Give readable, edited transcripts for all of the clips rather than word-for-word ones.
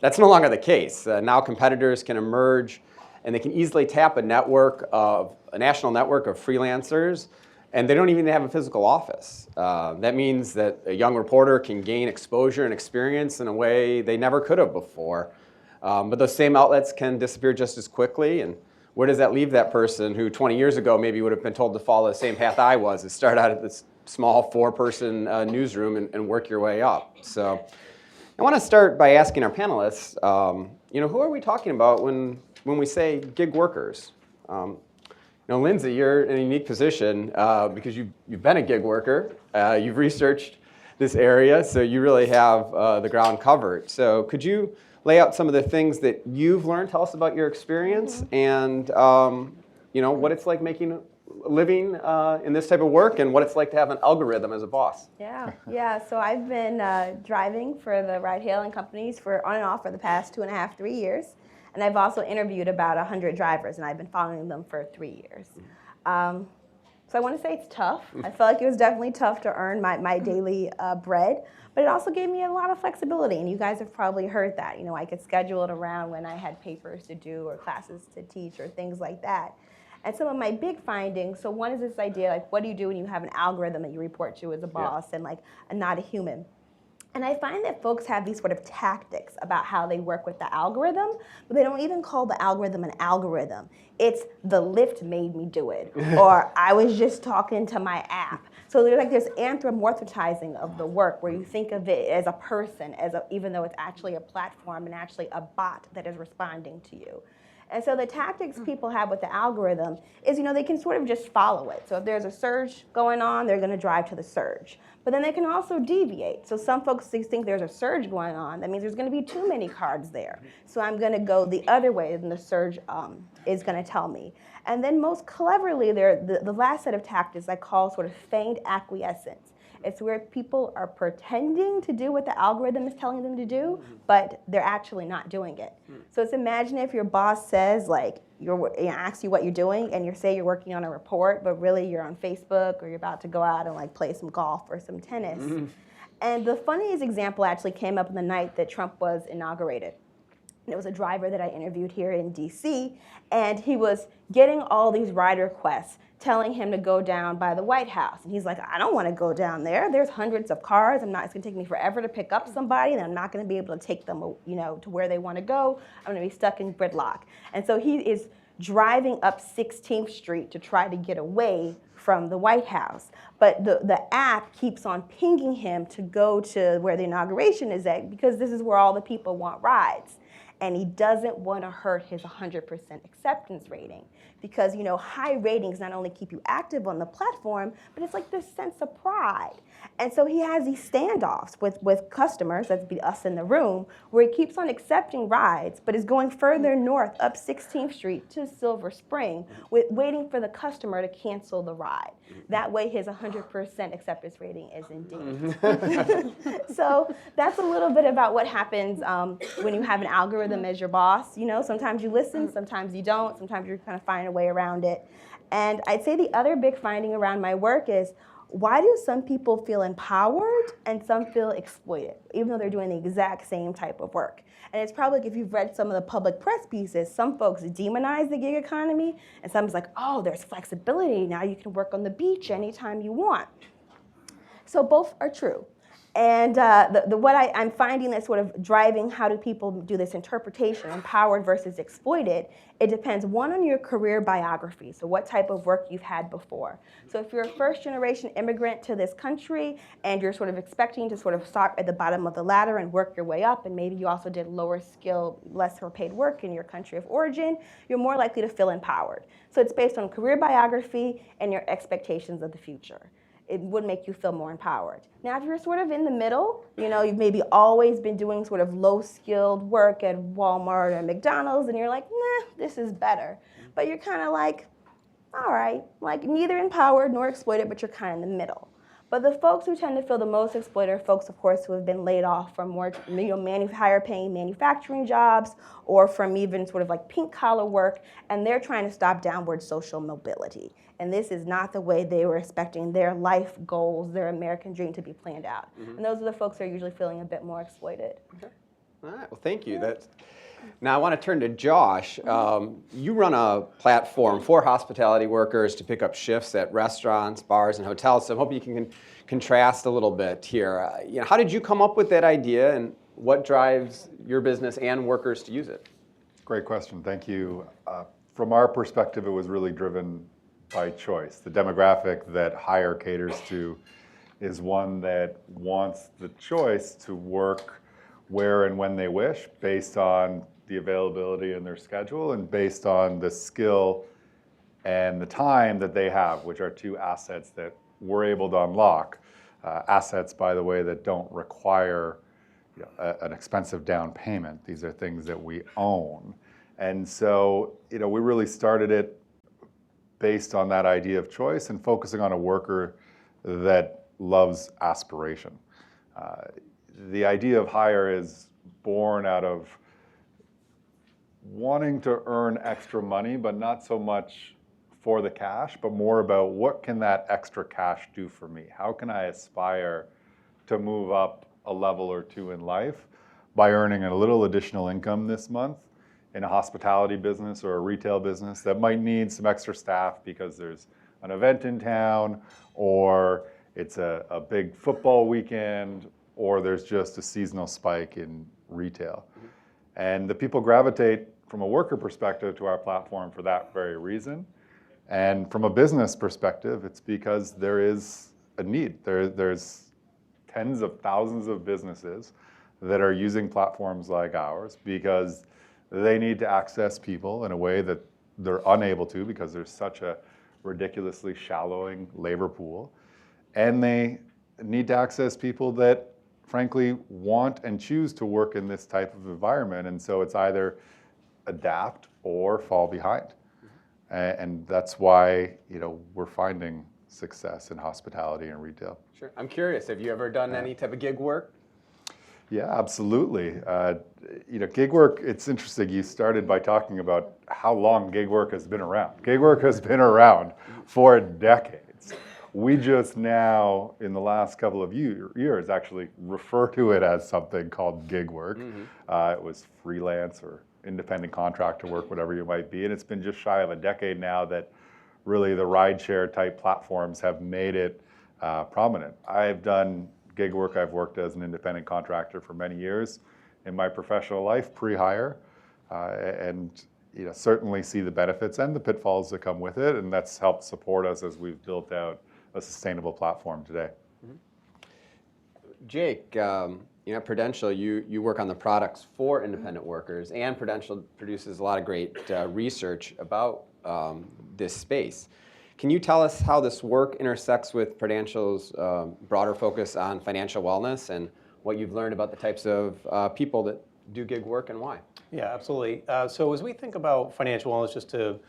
That's no longer the case. Now competitors can emerge and they can easily tap a national network of freelancers, and they don't even have a physical office. That means that a young reporter can gain exposure and experience in a way they never could have before. But those same outlets can disappear just as quickly, and where does that leave that person who 20 years ago maybe would have been told to follow the same path I was, to start out at this small 4-person newsroom and work your way up? So I want to start by asking our panelists, who are we talking about when we say gig workers? Lindsay, you're in a unique position because you've been a gig worker. You've researched this area, so you really have the ground covered. So could you lay out some of the things that you've learned? Tell us about your experience and what it's like making a living in this type of work, and what it's like to have an algorithm as a boss. Yeah. So I've been driving for the ride-hailing companies on and off for the past 2.5, 3 years. And I've also interviewed about 100 drivers, and I've been following them for 3 years. So I want to say it's tough. I felt like it was definitely tough to earn my daily bread, but it also gave me a lot of flexibility, and you guys have probably heard that. I could schedule it around when I had papers to do or classes to teach or things like that. And some of my big findings, so one is this idea, like, what do you do when you have an algorithm that you report to as a boss and not a human? And I find that folks have these sort of tactics about how they work with the algorithm, but they don't even call the algorithm an algorithm. It's the Lyft made me do it, or I was just talking to my app. So there's this anthropomorphizing of the work where you think of it as a person, even though it's actually a platform and actually a bot that is responding to you. And so the tactics people have with the algorithm is, they can sort of just follow it. So if there's a surge going on, they're going to drive to the surge. But then they can also deviate. So some folks think there's a surge going on. That means there's going to be too many cars there. So I'm going to go the other way than the surge is going to tell me. And then most cleverly, the last set of tactics I call sort of feigned acquiescence. It's where people are pretending to do what the algorithm is telling them to do, but they're actually not doing it. So it's, imagine if your boss says, asks you what you're doing, and you say you're working on a report, but really you're on Facebook, or you're about to go out and play some golf or some tennis. And the funniest example actually came up in the night that Trump was inaugurated. And it was a driver that I interviewed here in DC, and he was getting all these ride requests telling him to go down by the White House. And he's like, I don't want to go down there. There's hundreds of cars. It's going to take me forever to pick up somebody, and I'm not going to be able to take them to where they want to go. I'm going to be stuck in gridlock. And so he is driving up 16th Street to try to get away from the White House. But the app keeps on pinging him to go to where the inauguration is at, because this is where all the people want rides. And he doesn't want to hurt his 100% acceptance rating, because high ratings not only keep you active on the platform, but it's like this sense of pride. And so he has these standoffs with customers, that'd be us in the room, where he keeps on accepting rides, but is going further north up 16th Street to Silver Spring, waiting for the customer to cancel the ride. That way his 100% acceptance rating is indeed. So that's a little bit about what happens when you have an algorithm as your boss. Sometimes you listen, sometimes you don't, sometimes you're kind of finding a way around it. And I'd say the other big finding around my work is, why do some people feel empowered and some feel exploited, even though they're doing the exact same type of work? And it's probably, if you've read some of the public press pieces, some folks demonize the gig economy, and some's like, oh, there's flexibility. Now you can work on the beach anytime you want. So both are true. And what I'm finding that's sort of driving how do people do this interpretation, empowered versus exploited, it depends, one, on your career biography, so what type of work you've had before. So if you're a first-generation immigrant to this country and you're sort of expecting to sort of start at the bottom of the ladder and work your way up, and maybe you also did lower skill, lesser paid work in your country of origin, you're more likely to feel empowered. So it's based on career biography and your expectations of the future. It would make you feel more empowered. Now, if you're sort of in the middle, you've maybe always been doing sort of low-skilled work at Walmart or McDonald's, and you're like, nah, this is better. But you're kind of like, all right, neither empowered nor exploited, but you're kind of in the middle. But the folks who tend to feel the most exploited are folks, of course, who have been laid off from more higher-paying manufacturing jobs, or from even sort of pink-collar work, and they're trying to stop downward social mobility. And this is not the way they were expecting their life goals, their American dream to be planned out. And those are the folks who are usually feeling a bit more exploited. Okay. All right, well, thank you. Now I want to turn to Josh. You run a platform for hospitality workers to pick up shifts at restaurants, bars, and hotels. So I'm hoping you can contrast a little bit here. How did you come up with that idea, and what drives your business and workers to use it? Great question. Thank you. From our perspective, it was really driven by choice. The demographic that Hire caters to is one that wants the choice to work where and when they wish, based on the availability in their schedule and based on the skill and the time that they have, which are two assets that we're able to unlock. Assets, by the way, that don't require an expensive down payment. These are things that we own. And so, we really started it based on that idea of choice and focusing on a worker that loves aspiration. The idea of Hire is born out of wanting to earn extra money, but not so much for the cash, but more about what can that extra cash do for me? How can I aspire to move up a level or two in life by earning a little additional income this month in a hospitality business or a retail business that might need some extra staff because there's an event in town, or it's a big football weekend, or there's just a seasonal spike in retail. And the people gravitate from a worker perspective to our platform for that very reason. And from a business perspective, it's because there is a need. There's tens of thousands of businesses that are using platforms like ours because they need to access people in a way that they're unable to because there's such a ridiculously shallowing labor pool. And they need to access people that frankly want and choose to work in this type of environment. And so it's either adapt or fall behind. And that's why we're finding success in hospitality and retail. Sure. I'm curious, have you ever done any type of gig work? Yeah, absolutely. Gig work, it's interesting. You started by talking about how long gig work has been around. Gig work has been around for decades. We just now, in the last couple of years, actually refer to it as something called gig work. It was freelance or independent contractor work, whatever you might be. And it's been just shy of a decade now that really the rideshare type platforms have made it prominent. I've done gig work. I've worked as an independent contractor for many years in my professional life, pre-hire, and certainly see the benefits and the pitfalls that come with it. And that's helped support us as we've built out a sustainable platform today. Jake, at Prudential, you work on the products for independent workers, and Prudential produces a lot of great research about this space. Can you tell us how this work intersects with Prudential's broader focus on financial wellness and what you've learned about the types of people that do gig work and why? Yeah, absolutely. So as we think about financial wellness, just to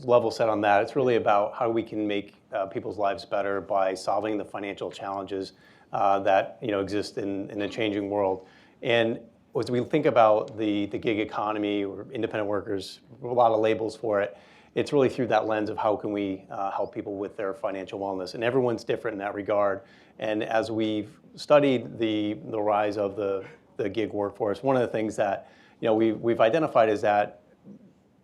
level set on that, it's really about how we can make people's lives better by solving the financial challenges that exist in a changing world. And as we think about the gig economy or independent workers, a lot of labels for it, it's really through that lens of how can we help people with their financial wellness. And everyone's different in that regard. And as we've studied the rise of the gig workforce, one of the things that we've identified is that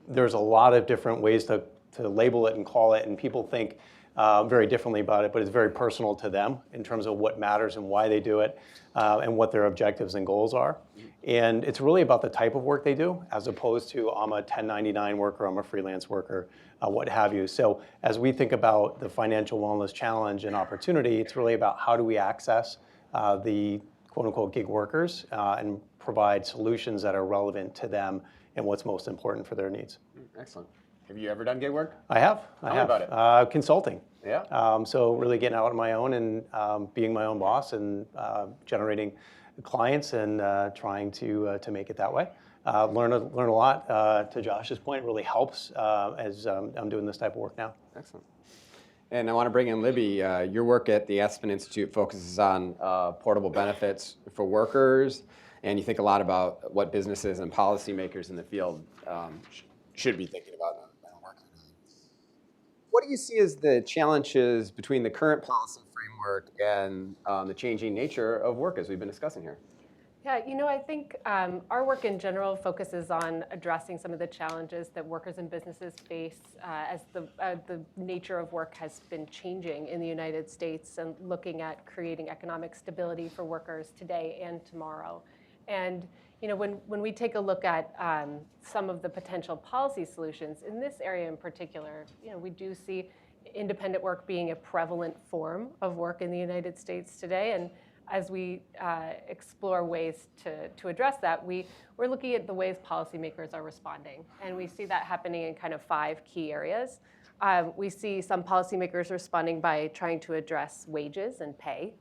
there's a lot of different ways to label it and call it, and people think very differently about it, but it's very personal to them in terms of what matters and why they do it, and what their objectives and goals are. And it's really about the type of work they do, as opposed to I'm a 1099 worker, I'm a freelance worker, what have you. So as we think about the financial wellness challenge and opportunity, it's really about how do we access the quote-unquote gig workers and provide solutions that are relevant to them and what's most important for their needs. Excellent. Have you ever done gig work? I have. Tell me about it. Consulting. Yeah. So really getting out on my own and being my own boss and generating clients and trying to make it that way. Learn a lot. To Josh's point, it really helps as I'm doing this type of work now. Excellent. And I want to bring in Libby. Your work at the Aspen Institute focuses on portable benefits for workers, and you think a lot about what businesses and policymakers in the field should be thinking about. What do you see as the challenges between the current policy framework and the changing nature of work as we've been discussing here? Yeah, I think our work in general focuses on addressing some of the challenges that workers and businesses face as the nature of work has been changing in the United States, and looking at creating economic stability for workers today and tomorrow. And when we take a look at some of the potential policy solutions in this area in particular, we do see independent work being a prevalent form of work in the United States today. And as we explore ways to address that, we're looking at the ways policymakers are responding. And we see that happening in kind of 5 key areas. We see some policymakers responding by trying to address wages and pay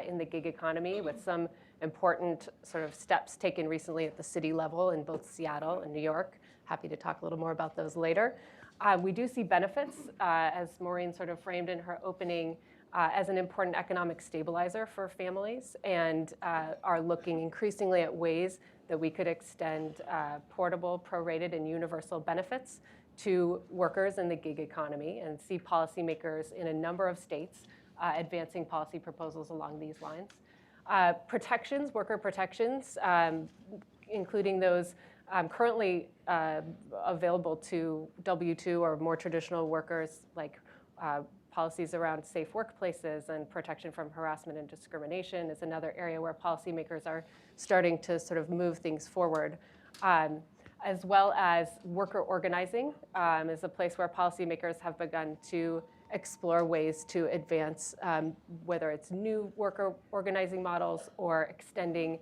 in the gig economy, with some important sort of steps taken recently at the city level in both Seattle and New York. Happy to talk a little more about those later. We do see benefits, as Maureen sort of framed in her opening, as an important economic stabilizer for families, and are looking increasingly at ways that we could extend portable, prorated, and universal benefits to workers in the gig economy, and see policymakers in a number of states advancing policy proposals along these lines. Protections, worker protections, including those currently available to W-2 or more traditional workers, like policies around safe workplaces and protection from harassment and discrimination, is another area where policymakers are starting to sort of move things forward. As well as worker organizing is a place where policymakers have begun to explore ways to advance, whether it's new worker organizing models or extending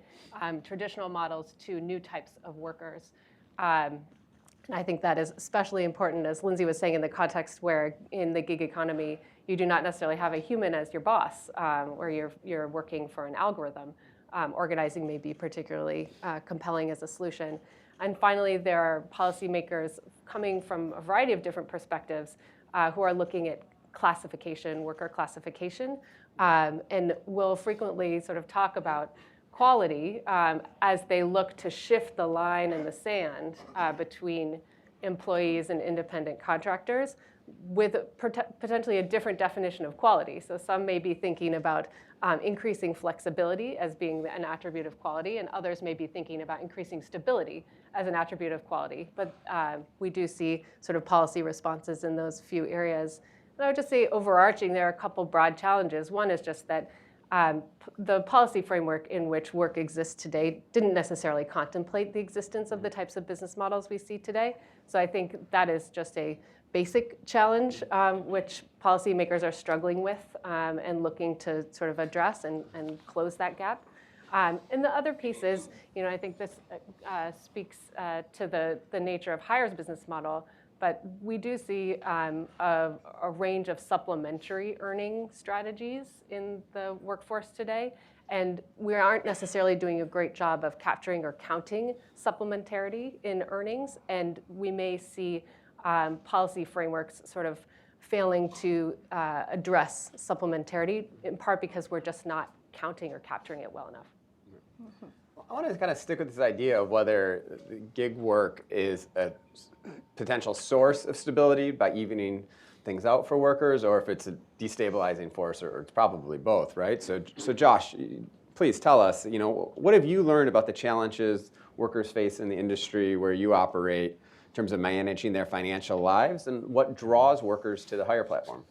traditional models to new types of workers. And I think that is especially important, as Lindsay was saying, in the context where in the gig economy, you do not necessarily have a human as your boss, where you're working for an algorithm. Organizing may be particularly compelling as a solution. And finally, there are policymakers coming from a variety of different perspectives who are looking at classification, worker classification, and will frequently sort of talk about quality as they look to shift the line in the sand between employees and independent contractors, with potentially a different definition of quality. So some may be thinking about increasing flexibility as being an attribute of quality, and others may be thinking about increasing stability as an attribute of quality. But we do see sort of policy responses in those few areas. And I would just say, overarching, there are a couple broad challenges. One is just that the policy framework in which work exists today didn't necessarily contemplate the existence of the types of business models we see today. So I think that is just a basic challenge which policymakers are struggling with and looking to sort of address and close that gap. And the other piece is, I think this speaks to the nature of Hire's business model, but we do see a range of supplementary earning strategies in the workforce today. And we aren't necessarily doing a great job of capturing or counting supplementarity in earnings. And we may see policy frameworks sort of failing to address supplementarity, in part because we're just not counting or capturing it well enough. I want to kind of stick with this idea of whether gig work is a potential source of stability by evening things out for workers, or if it's a destabilizing force, or it's probably both, right? So Josh, please tell us, what have you learned about the challenges workers face in the industry where you operate in terms of managing their financial lives, and what draws workers to the Hire platform?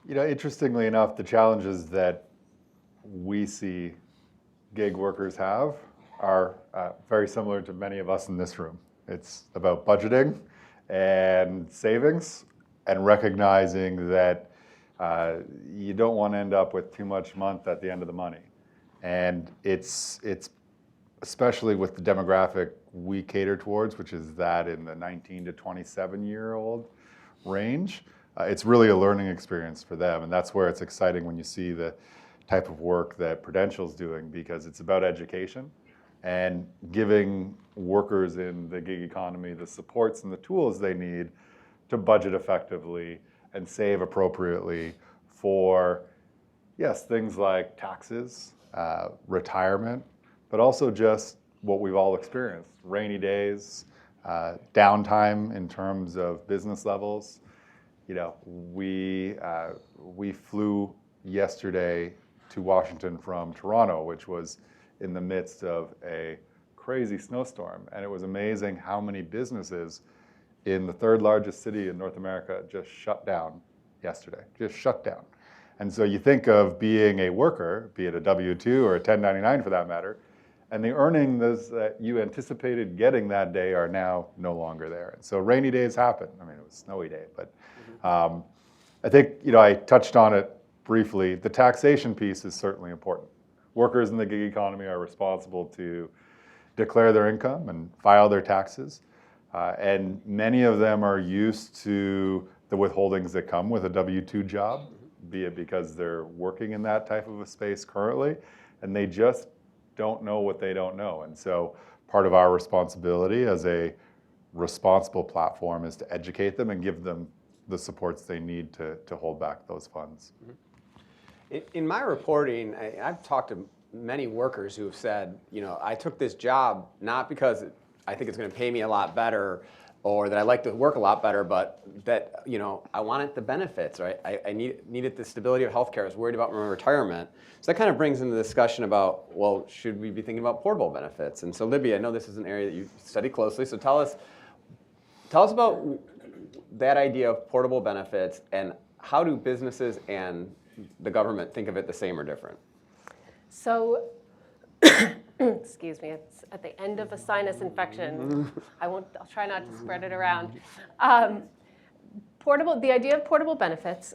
Interestingly enough, the challenges that we see gig workers have are very similar to many of us in this room. It's about budgeting and savings, and recognizing that you don't want to end up with too much month at the end of the money. And it's especially with the demographic we cater towards, which is that in the 19 to 27-year-old range, it's really a learning experience for them. And that's where it's exciting when you see the type of work that Prudential's doing, because it's about education and giving workers in the gig economy the supports and the tools they need to budget effectively and save appropriately for, yes, things like taxes, retirement, but also just what we've all experienced: rainy days, downtime in terms of business levels. We flew yesterday to Washington from Toronto, which was in the midst of a crazy snowstorm. And it was amazing how many businesses in the third largest city in North America just shut down yesterday, just shut down. And so you think of being a worker, be it a W-2 or a 1099 for that matter, and the earnings that you anticipated getting that day are now no longer there. And so rainy days happen. I mean, it was a snowy day, but I think, I touched on it briefly. The taxation piece is certainly important. Workers in the gig economy are responsible to declare their income and file their taxes. And many of them are used to the withholdings that come with a W-2 job, be it because they're working in that type of a space currently, and they just don't know what they don't know. And so part of our responsibility as a responsible platform is to educate them and give them the supports they need to hold back those funds. In my reporting, I've talked to many workers who have said, I took this job not because I think it's going to pay me a lot better or that I like to work a lot better, but that, I wanted the benefits, right? I needed the stability of healthcare. I was worried about my retirement. So that kind of brings into the discussion about, well, should we be thinking about portable benefits? And so Libby, I know this is an area that you study closely, so tell us about that idea of portable benefits and how do businesses and the government think of it the same or different? So, excuse me, it's at the end of a sinus infection. I'll try not to spread it around. The idea of portable benefits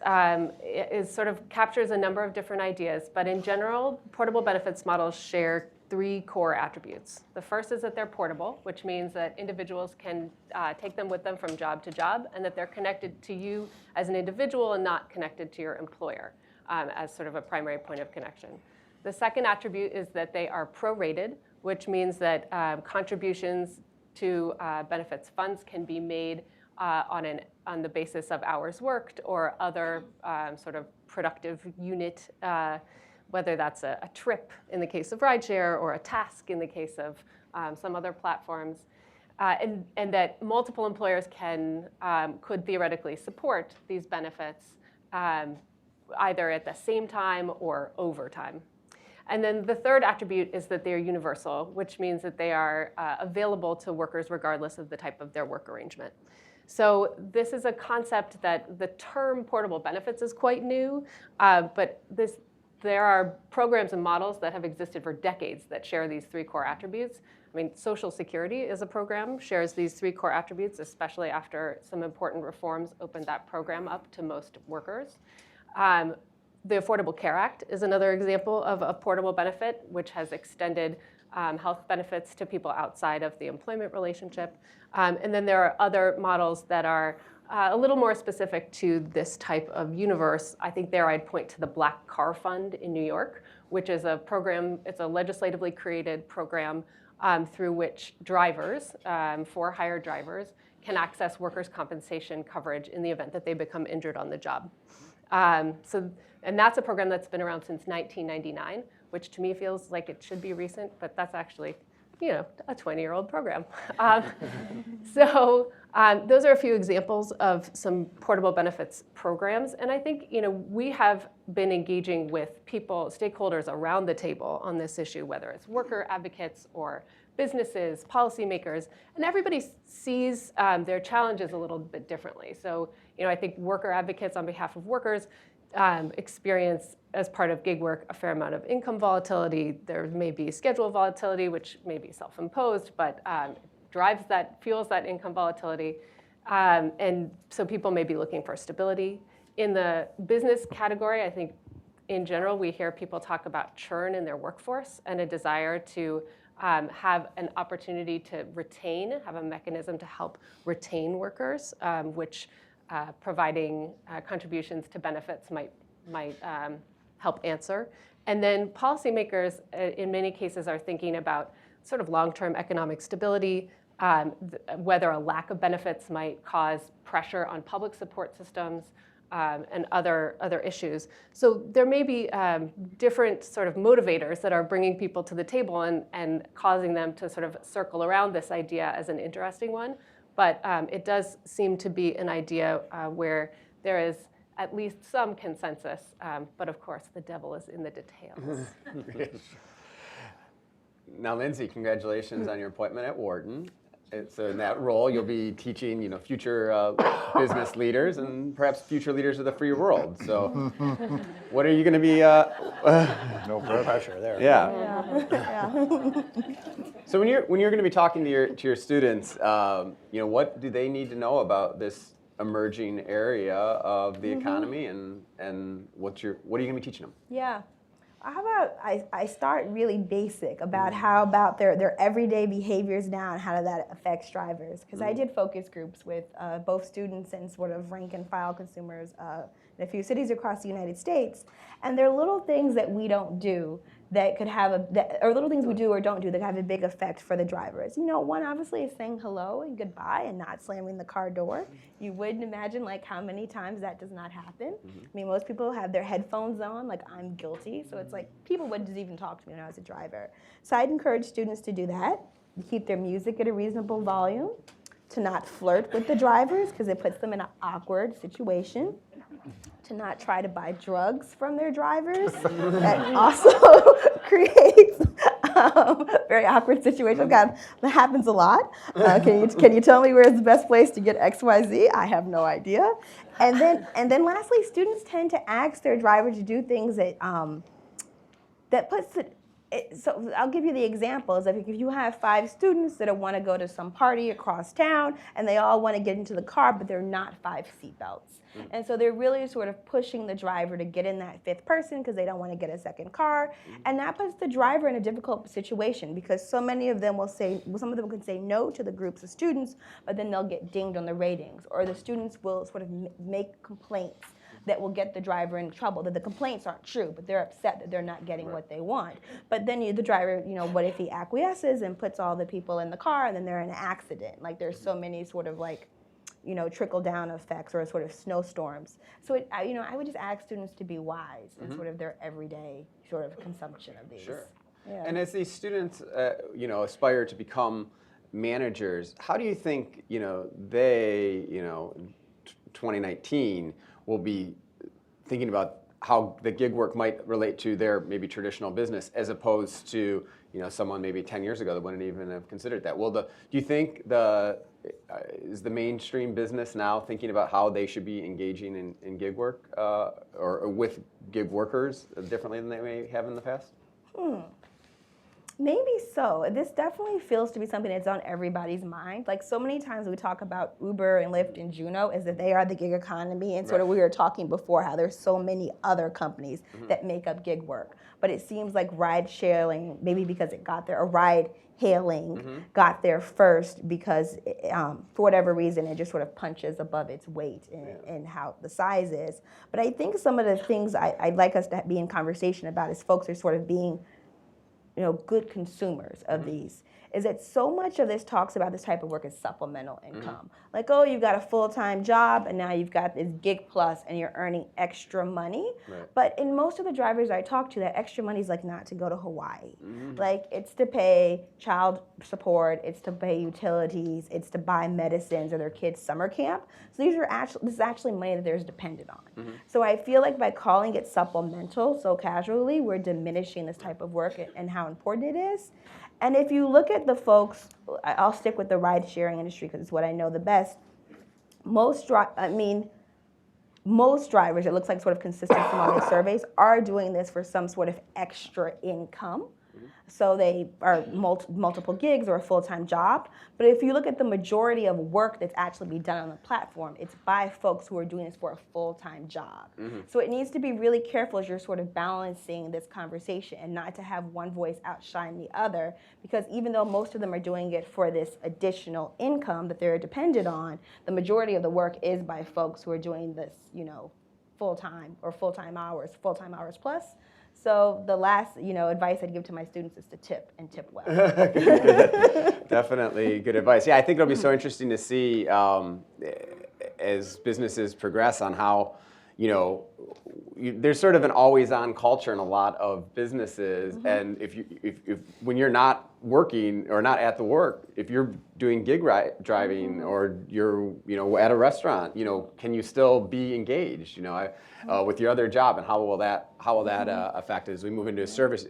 is sort of captures a number of different ideas, but in general, portable benefits models share 3 core attributes. The first is that they're portable, which means that individuals can take them with them from job to job, and that they're connected to you as an individual and not connected to your employer as sort of a primary point of connection. The second attribute is that they are prorated, which means that contributions to benefits funds can be made on the basis of hours worked or other sort of productive unit, whether that's a trip in the case of rideshare or a task in the case of some other platforms, and that multiple employers could theoretically support these benefits either at the same time or over time. And then the third attribute is that they are universal, which means that they are available to workers regardless of the type of their work arrangement. So this is a concept that the term portable benefits is quite new, but there are programs and models that have existed for decades that share these 3 core attributes. I mean, Social Security is a program, shares these 3 core attributes, especially after some important reforms opened that program up to most workers. The Affordable Care Act is another example of a portable benefit, which has extended health benefits to people outside of the employment relationship. And then there are other models that are a little more specific to this type of universe. I think there I'd point to the Black Car Fund in New York, which is a program, it's a legislatively created program through which drivers, for hire drivers, can access workers' compensation coverage in the event that they become injured on the job. And that's a program that's been around since 1999, which to me feels like it should be recent, but that's actually, a 20-year-old program. So those are a few examples of some portable benefits programs. And I think, we have been engaging with stakeholders around the table on this issue, whether it's worker advocates or businesses, policymakers, and everybody sees their challenges a little bit differently. So, I think worker advocates on behalf of workers experience, as part of gig work, a fair amount of income volatility. There may be schedule volatility, which may be self-imposed, but fuels that income volatility. And so people may be looking for stability. In the business category, I think in general, we hear people talk about churn in their workforce and a desire to have an opportunity to have a mechanism to help retain workers, which providing contributions to benefits might help answer. And then policymakers, in many cases, are thinking about sort of long-term economic stability, whether a lack of benefits might cause pressure on public support systems, and other issues. So there may be different sort of motivators that are bringing people to the table and causing them to sort of circle around this idea as an interesting one. But it does seem to be an idea where there is at least some consensus. But of course, the devil is in the details. Now, Lindsay, congratulations on your appointment at Wharton. So in that role, you'll be teaching, future business leaders and perhaps future leaders of the free world. So, what are you going to be? No pressure. Pressure there. Yeah. Yeah. So when you're going to be talking to your students, what do they need to know about this emerging area of the economy, and what are you going to be teaching them? Yeah. How about I start really basic about how about their everyday behaviors now and how that affects drivers. Because I did focus groups with both students and sort of rank and file consumers in a few cities across the United States. And there are little things that we don't do that could have or little things we do or don't do that have a big effect for the drivers. One obviously is saying hello and goodbye and not slamming the car door. You wouldn't imagine how many times that does not happen. I mean, most people have their headphones on, I'm guilty. So it's people wouldn't even talk to me when I was a driver. So I'd encourage students to do that, to keep their music at a reasonable volume, to not flirt with the drivers because it puts them in an awkward situation, to not try to buy drugs from their drivers. That also creates very awkward situations. God, that happens a lot. Can you tell me where's the best place to get XYZ? I have no idea. And then lastly, students tend to ask their driver to do things that puts it. So I'll give you the examples of if you have 5 students that want to go to some party across town and they all want to get into the car, but they're not 5 seatbelts. And so they're really sort of pushing the driver to get in that 5th person because they don't want to get a second car. And that puts the driver in a difficult situation because so many of them some of them can say no to the groups of students, but then they'll get dinged on the ratings, or the students will sort of make complaints that will get the driver in trouble, that the complaints aren't true, but they're upset that they're not getting what they want. But then the driver, what if he acquiesces and puts all the people in the car and then they're in an accident? There's so many sort of trickle-down effects or sort of snowstorms. So I would just ask students to be wise in sort of their everyday sort of consumption of these. Sure. Yeah. And as these students, aspire to become managers, how do you think, they, in 2019 will be thinking about how the gig work might relate to their maybe traditional business as opposed to, someone maybe 10 years ago that wouldn't even have considered that? Well, do you think is the mainstream business now thinking about how they should be engaging in gig work or with gig workers differently than they may have in the past? Maybe so. This definitely feels to be something that's on everybody's mind. So many times we talk about Uber and Lyft and Juno as if they are the gig economy, and sort of we were talking before how there's so many other companies that make up gig work. But it seems like ride sharing, maybe because it got there, or ride hailing got there first because for whatever reason it just sort of punches above its weight in how the size is. But I think some of the things I'd like us to be in conversation about is folks are sort of being good consumers of these, is that so much of this talks about this type of work as supplemental income. You've got a full-time job and now you've got this gig plus and you're earning extra money. Right. But in most of the drivers I talk to, that extra money is not to go to Hawaii. It's to pay child support, it's to pay utilities, it's to buy medicines or their kids' summer camp. So this is actually money that they're dependent on. So I feel like by calling it supplemental so casually, we're diminishing this type of work and how important it is. And if you look at the folks, I'll stick with the ride-sharing industry because it's what I know the best. Most drivers, it looks like sort of consistent from all the surveys, are doing this for some sort of extra income. So they are multiple gigs or a full-time job. But if you look at the majority of work that's actually being done on the platform, it's by folks who are doing this for a full-time job. So it needs to be really careful as you're sort of balancing this conversation and not to have one voice outshine the other, because even though most of them are doing it for this additional income that they're dependent on, the majority of the work is by folks who are doing this, full-time or full-time hours plus. So the last, advice I'd give to my students is to tip and tip well. Definitely good advice. Yeah, I think it'll be so interesting to see as businesses progress on how, there's sort of an always-on culture in a lot of businesses, and if when you're not working or not at the work, if you're doing gig driving or you're at a restaurant, can you still be engaged, with your other job, and how will that affect as we move into a service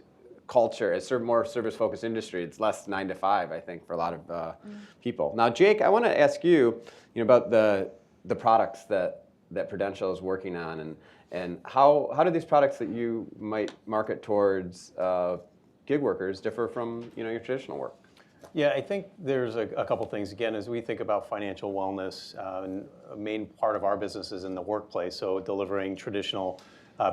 culture, a more service-focused industry. It's less 9 to 5, I think, for a lot of people. Now, Jake, I want to ask you, about the products that Prudential is working on, and how do these products that you might market towards gig workers differ from your traditional work? Yeah, I think there's a couple things. Again, as we think about financial wellness, and a main part of our business is in the workplace, so delivering traditional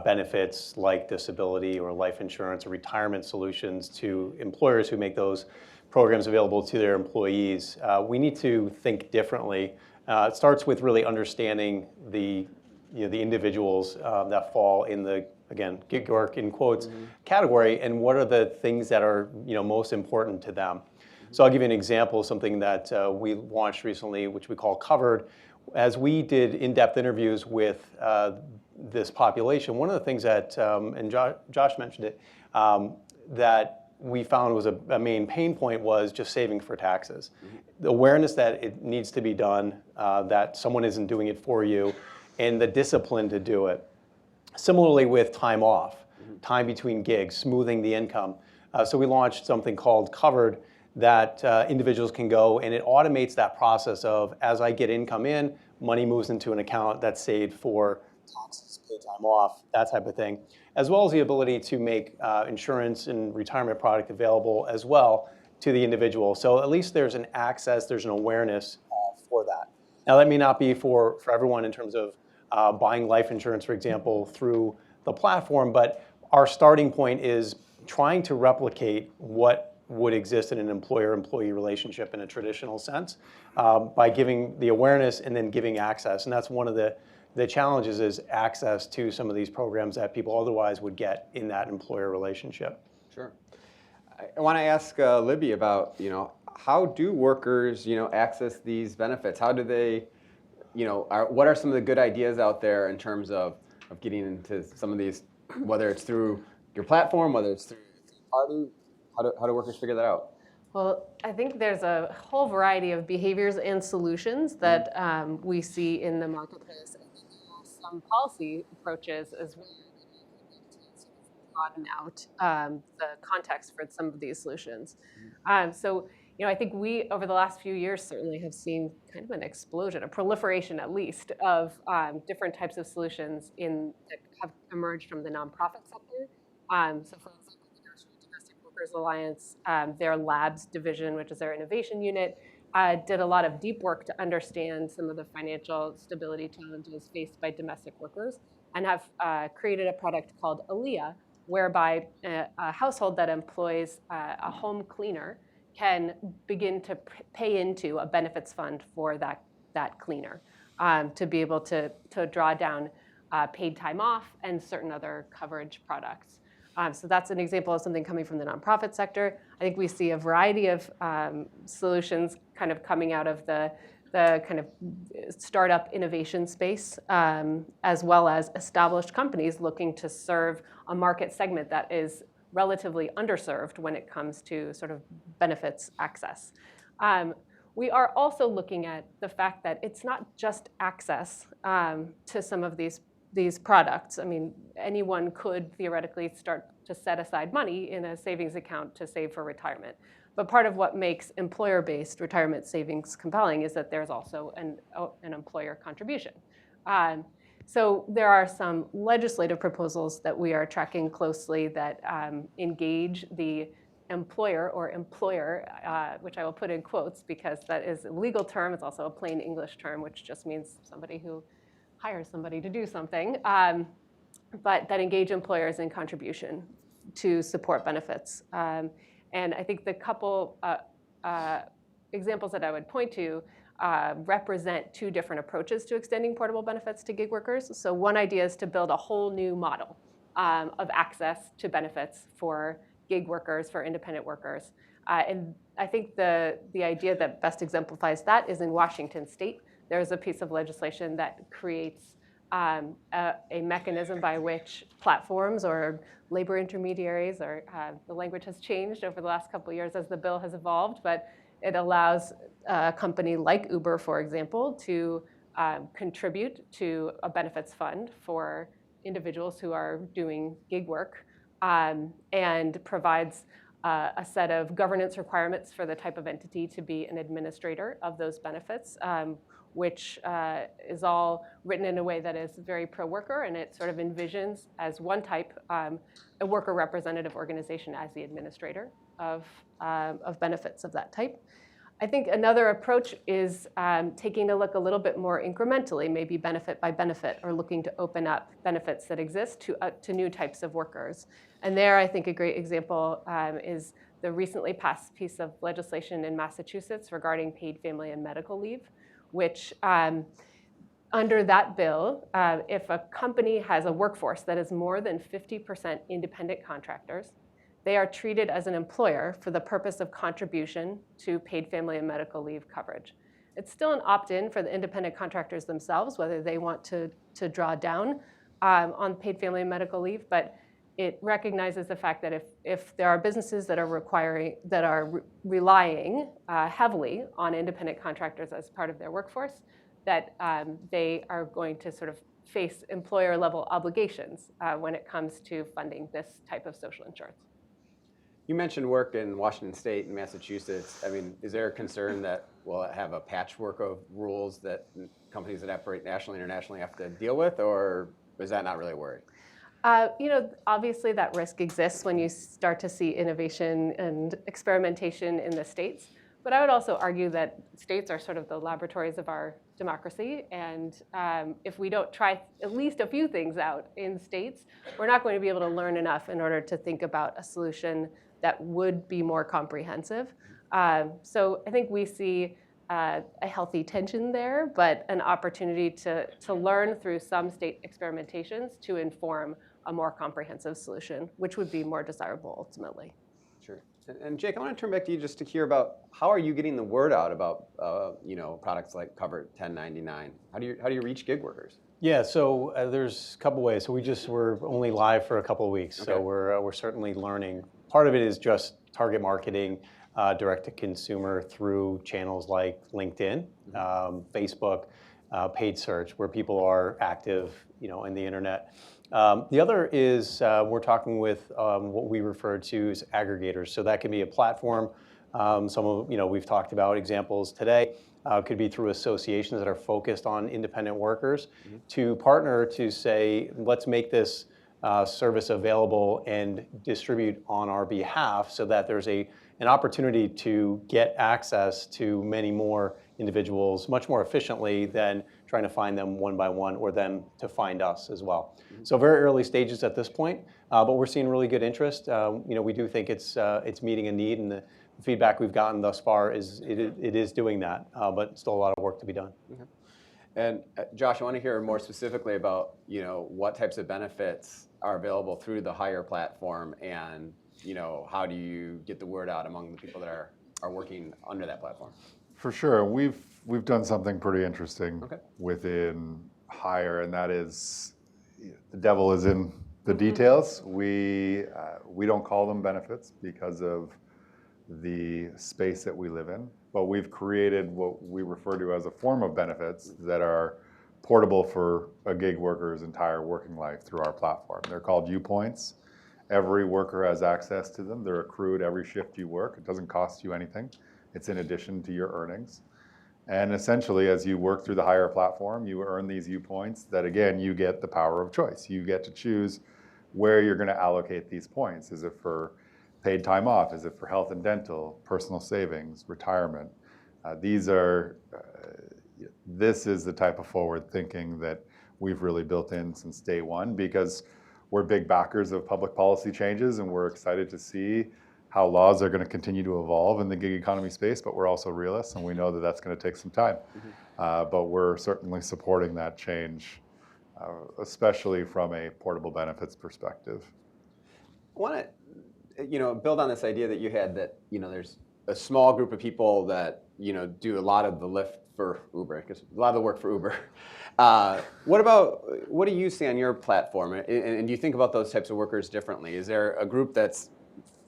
benefits like disability or life insurance or retirement solutions to employers who make those programs available to their employees. We need to think differently. It starts with really understanding the individuals that fall in the, again, gig work in quotes category, and what are the things that are most important to them. So I'll give you an example of something that we launched recently, which we call Covered. As we did in-depth interviews with this population, one of the things that, and Josh mentioned it, that we found was a main pain point was just saving for taxes. The awareness that it needs to be done, that someone isn't doing it for you, and the discipline to do it. Similarly with time off, time between gigs, smoothing the income. So we launched something called Covered that individuals can go, and it automates that process of, as I get income in, money moves into an account that's saved for taxes, paid time off, that type of thing, as well as the ability to make insurance and retirement product available as well to the individual. So at least there's an access, there's an awareness for that. Now that may not be for everyone in terms of buying life insurance, for example, through the platform, but our starting point is trying to replicate what would exist in an employer-employee relationship in a traditional sense by giving the awareness and then giving access. And that's one of the challenges, is access to some of these programs that people otherwise would get in that employer relationship. Sure. I want to ask Libby about, how do workers, access these benefits? How do they, what are some of the good ideas out there in terms of getting into some of these, whether it's through your platform, whether it's through party? How do workers figure that out? Well, I think there's a whole variety of behaviors and solutions that we see in the marketplace. I think there are some policy approaches as well to broaden out the context for some of these solutions. So, I think we, over the last few years, certainly have seen kind of an explosion, a proliferation at least, of different types of solutions that have emerged from the nonprofit sector. So, for example, Alliance, their labs division, which is their innovation unit, did a lot of deep work to understand some of the financial stability challenges faced by domestic workers, and have created a product called Aaliyah, whereby a household that employs a home cleaner can begin to pay into a benefits fund for that cleaner to be able to draw down paid time off and certain other coverage products. So that's an example of something coming from the nonprofit sector. I think we see a variety of solutions kind of coming out of the kind of startup innovation space, as well as established companies looking to serve a market segment that is relatively underserved when it comes to sort of benefits access. We are also looking at the fact that it's not just access to some of these products. I mean, anyone could theoretically start to set aside money in a savings account to save for retirement. But part of what makes employer-based retirement savings compelling is that there's also an employer contribution. So there are some legislative proposals that we are tracking closely that engage the employer or employer, which I will put in quotes because that is a legal term. It's also a plain English term, which just means somebody who hires somebody to do something, but that engage employers in contribution to support benefits. And I think the couple examples that I would point to represent two different approaches to extending portable benefits to gig workers. So one idea is to build a whole new model of access to benefits for gig workers, for independent workers. And I think the idea that best exemplifies that is in Washington State. There's a piece of legislation that creates a mechanism by which platforms or labor intermediaries, or the language has changed over the last couple of years as the bill has evolved, but it allows a company like Uber, for example, to contribute to a benefits fund for individuals who are doing gig work and provides a set of governance requirements for the type of entity to be an administrator of those benefits, which is all written in a way that is very pro-worker, and it sort of envisions as one type a worker representative organization as the administrator of benefits of that type. I think another approach is taking a look a little bit more incrementally, maybe benefit by benefit, or looking to open up benefits that exist to new types of workers. And there, I think a great example is the recently passed piece of legislation in Massachusetts regarding paid family and medical leave, which under that bill, if a company has a workforce that is more than 50% independent contractors, they are treated as an employer for the purpose of contribution to paid family and medical leave coverage. It's still an opt-in for the independent contractors themselves, whether they want to draw down on paid family and medical leave, but it recognizes the fact that if there are businesses that are relying heavily on independent contractors as part of their workforce, that they are going to sort of face employer-level obligations when it comes to funding this type of social insurance. You mentioned work in Washington State and Massachusetts. I mean, is there a concern that we'll have a patchwork of rules that companies that operate nationally, internationally have to deal with, or is that not really a worry? Obviously that risk exists when you start to see innovation and experimentation in the states. But I would also argue that states are sort of the laboratories of our democracy. And if we don't try at least a few things out in states, we're not going to be able to learn enough in order to think about a solution that would be more comprehensive. So I think we see a healthy tension there, but an opportunity to learn through some state experimentations to inform a more comprehensive solution, which would be more desirable ultimately. Sure. And Jake, I want to turn back to you just to hear about how are you getting the word out about products like Cover 1099? How do you reach gig workers? Yeah, so there's a couple ways. So we're only live for a couple of weeks, Okay. so we're certainly learning. Part of it is just target marketing, direct to consumer through channels like LinkedIn, Facebook, paid search, where people are active, in the internet. The other is we're talking with what we refer to as aggregators. So that can be a platform. We've talked about examples today. Could be through associations that are focused on independent workers to partner to say, let's make this service available and distribute on our behalf so that there's an opportunity to get access to many more individuals much more efficiently than trying to find them one by one or them to find us as well. So very early stages at this point, but we're seeing really good interest. We do think it's meeting a need, and the feedback we've gotten thus far is it is doing that, but still a lot of work to be done. Okay. And Josh, I want to hear more specifically about what types of benefits are available through the Hire platform, and how do you get the word out among the people that are working under that platform? For sure, we've done something pretty interesting Okay. within Hire, and that is the devil is in the details. We don't call them benefits because of the space that we live in, but we've created what we refer to as a form of benefits that are portable for a gig worker's entire working life through our platform. They're called U-Points. Every worker has access to them. They're accrued every shift you work. It doesn't cost you anything. It's in addition to your earnings. And essentially, as you work through the Hire platform, you earn these U-Points that, again, you get the power of choice. You get to choose where you're going to allocate these points. Is it for paid time off? Is it for health and dental, personal savings, retirement? This is the type of forward thinking that we've really built in since day one, because we're big backers of public policy changes, and we're excited to see how laws are going to continue to evolve in the gig economy space, but we're also realists, and we know that that's going to take some time. But we're certainly supporting that change, especially from a portable benefits perspective. I want to build on this idea that you had that there's a small group of people that do a lot of the lift for Uber, because a lot of the work for Uber. What do you see on your platform, and do you think about those types of workers differently? Is there a group that's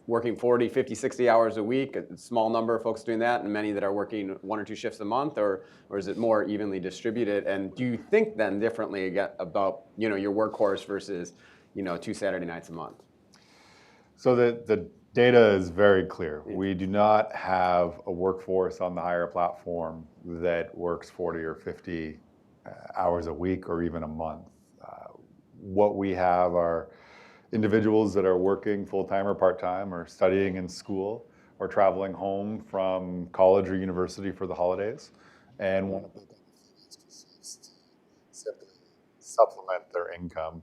working 40, 50, 60 hours a week, a small number of folks doing that, and many that are working 1 or 2 shifts a month, or is it more evenly distributed? And do you think then differently about your workhorse versus 2 Saturday nights a month? So the data is very clear. We do not have a workforce on the Hire platform that works 40 or 50 hours a week or even a month. What we have are individuals that are working full-time or part-time or studying in school or traveling home from college or university for the holidays and want to simply supplement their income